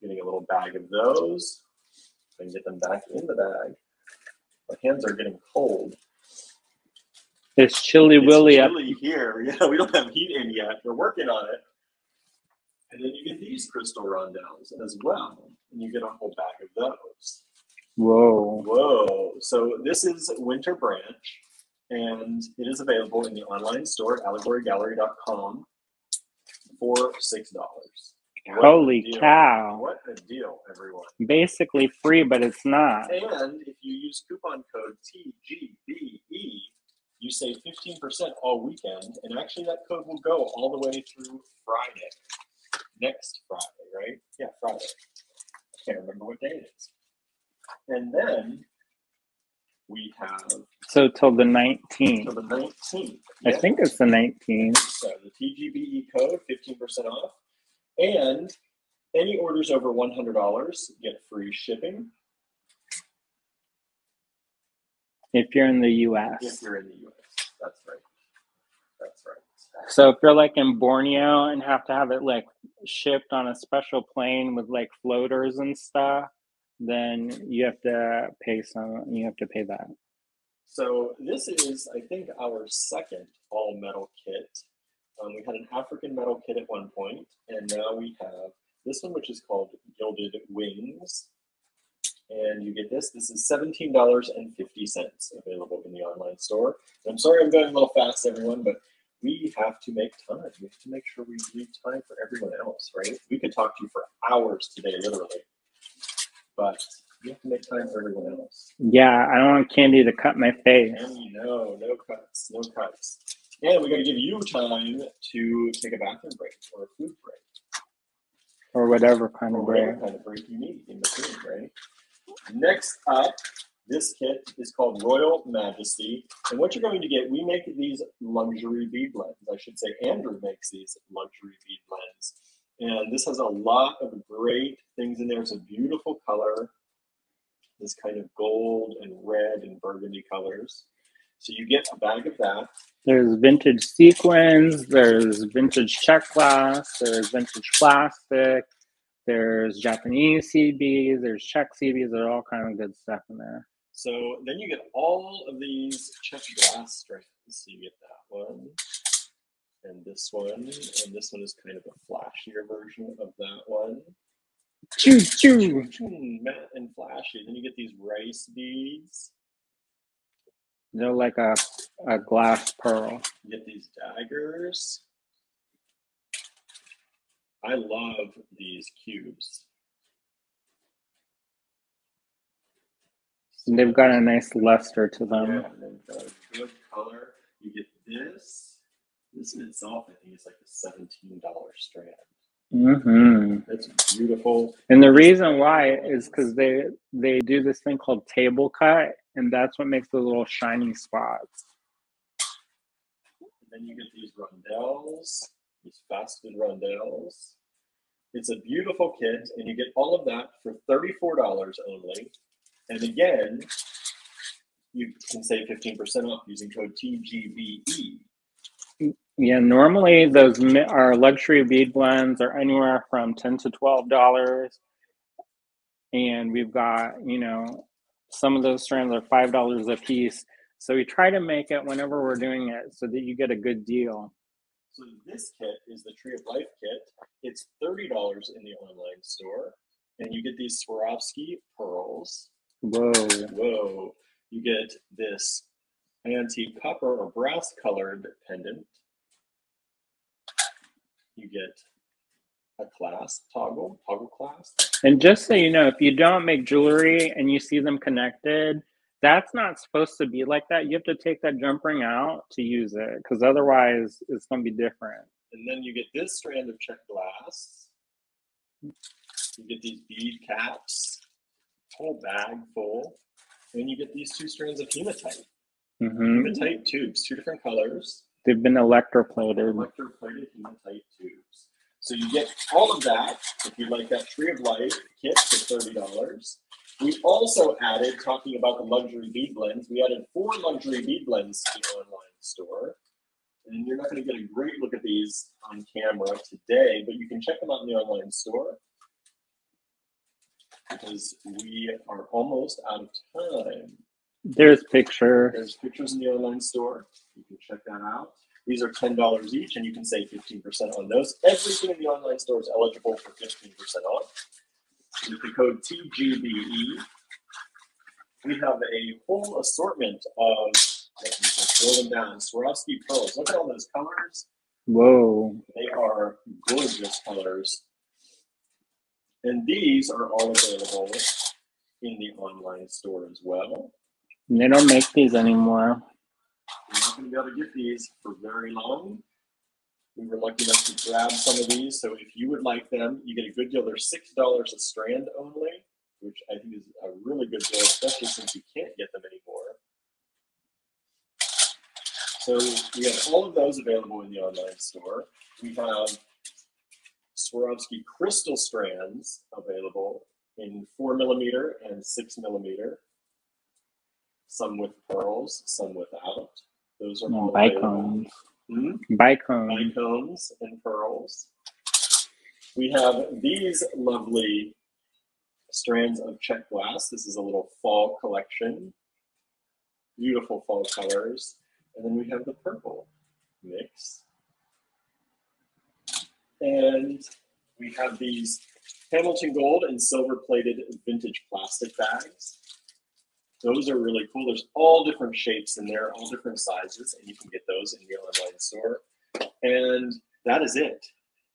Getting a little bag of those. I can get them back in the bag. My hands are getting cold. It's chilly willy up here. Yeah, we don't have heat in yet. We're working on it. And then you get these crystal rondelles as well. And you get a whole bag of those. Whoa. Whoa. So this is Winter Branch. And it is available in the online store at allegorygallery.com for $6. Holy cow. What a deal, everyone. Basically free, but it's not. And if you use coupon code TGBE, you save 15% all weekend. And actually that code will go all the way through Friday. Next Friday, right? Yeah, Friday. I can't remember what day it is. And then we have... So till the 19th. Till the 19th. Yeah. I think it's the 19th. So the TGBE code, 15% off. And any orders over $100 get free shipping. If you're in the U.S. If you're in the U.S. That's right. That's right. So if you're like in Borneo and have to have it like shipped on a special plane with like floaters and stuff, then you have to pay that. So this is, I think, our second all-metal kit. We had an African metal kit at one point, and now we have this one, which is called Gilded Wings. And you get this. This is $17.50 available in the online store. And I'm sorry I'm going a little fast, everyone, but we have to make time. We have to make sure we leave time for everyone else, right? We could talk to you for hours today, literally. But you have to make time for everyone else. Yeah, I don't want Candy to cut my face. And no cuts, no cuts. And we got to give you time to take a bathroom break or a food break. Or whatever kind of break. Whatever kind of break you need in between, right? Next up, this kit is called Royal Majesty. And what you're going to get, we make these luxury bead blends. I should say Andrew makes these luxury bead blends. And this has a lot of great things in there. It's a beautiful color. This kind of gold and red and burgundy colors. So you get a bag of that. There's vintage sequins, there's vintage Czech glass, there's vintage plastic, there's Japanese CBs, there's Czech CBs, there's all kind of good stuff in there. So then you get all of these Czech glass strands. So you get that one, and this one is kind of a flashier version of that one. Choo choo! Matte and flashy. Then you get these rice beads. They're like a glass pearl. You get these daggers. I love these cubes. And they've got a nice luster to them. Yeah, and they've got a good color. You get this. This in itself, I think, is like a $17 strand. Mm-hmm. That's beautiful. And the reason why is because they do this thing called table cut, and that's what makes the little shiny spots. And then you get these rondelles, these faceted rondelles. It's a beautiful kit, and you get all of that for $34 only. And again, you can save 15% off using code TGBE. Yeah, normally our luxury bead blends are anywhere from $10 to $12, and we've got, some of those strands are $5 a piece. So we try to make it whenever we're doing it so that you get a good deal. So this kit is the Tree of Life kit. It's $30 in the online store, and you get these Swarovski pearls. Whoa! You get this antique copper or brass colored pendant. You get a clasp, toggle clasp. And just so you know, if you don't make jewelry and you see them connected, that's not supposed to be like that. You have to take that jump ring out to use it, because otherwise it's going to be different. And then you get this strand of Czech glass. You get these bead caps, whole bag full. And you get these two strands of hematite. Hematite tubes, two different colors. They've been electroplated. Electroplated hematite tubes. So you get all of that, if you like that Tree of Life kit, for $30. We also added, talking about the luxury bead blends, we added 4 luxury bead blends to the online store. And you're not going to get a great look at these on camera today, but you can check them out in the online store, because we are almost out of time. There's pictures. There's pictures in the online store. You can check that out. These are $10 each, and you can save 15% on those. Everything in the online store is eligible for 15% off. With the code TGBE, we have a whole assortment of, let me just roll them down, Swarovski pearls. Look at all those colors. Whoa. They are gorgeous colors. And these are all available in the online store as well. They don't make these anymore. You're not going to be able to get these for very long. We were lucky enough to grab some of these. So if you would like them, you get a good deal. They're $6 a strand only, which I think is a really good deal, especially since you can't get them anymore. So we have all of those available in the online store. We have Swarovski crystal strands available in 4mm and 6mm. Some with pearls, some without. Those are all bicones. Bicones and pearls. We have these lovely strands of Czech glass. This is a little fall collection. beautiful fall colors. And then we have the purple mix. And we have these Hamilton gold and silver plated vintage plastic bags. Those are really cool. There's all different shapes in there, all different sizes, and you can get those in the online store. And that is it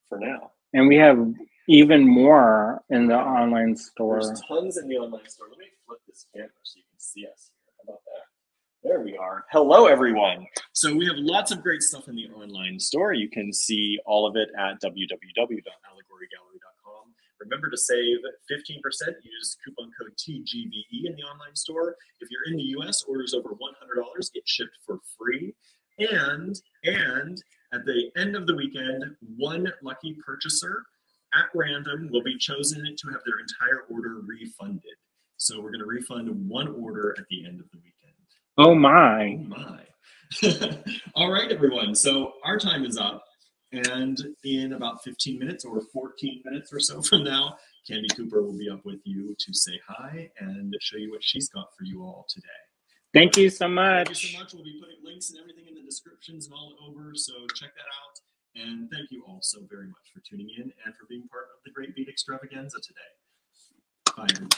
for now. And we have even more in the online store. There's tons in the online store. Let me flip this camera so you can see us here. How about that? There we are. Hello, everyone. So we have lots of great stuff in the online store. You can see all of it at www.allegorygallery.com. Remember to save 15%. Use coupon code TGBE in the online store. If you're in the US, orders over $100 get shipped for free. And at the end of the weekend, one lucky purchaser at random will be chosen to have their entire order refunded. So we're going to refund one order at the end of the weekend. Oh my. Oh my. All right, everyone. So our time is up. And in about 15 minutes or 14 minutes or so from now, Candy Cooper will be up with you to say hi and show you what she's got for you all today. Thank you so much. Thank you so much. We'll be putting links and everything in the descriptions and all over, so check that out. And thank you all so very much for tuning in and for being part of the Great Bead Extravaganza today. Bye, everyone.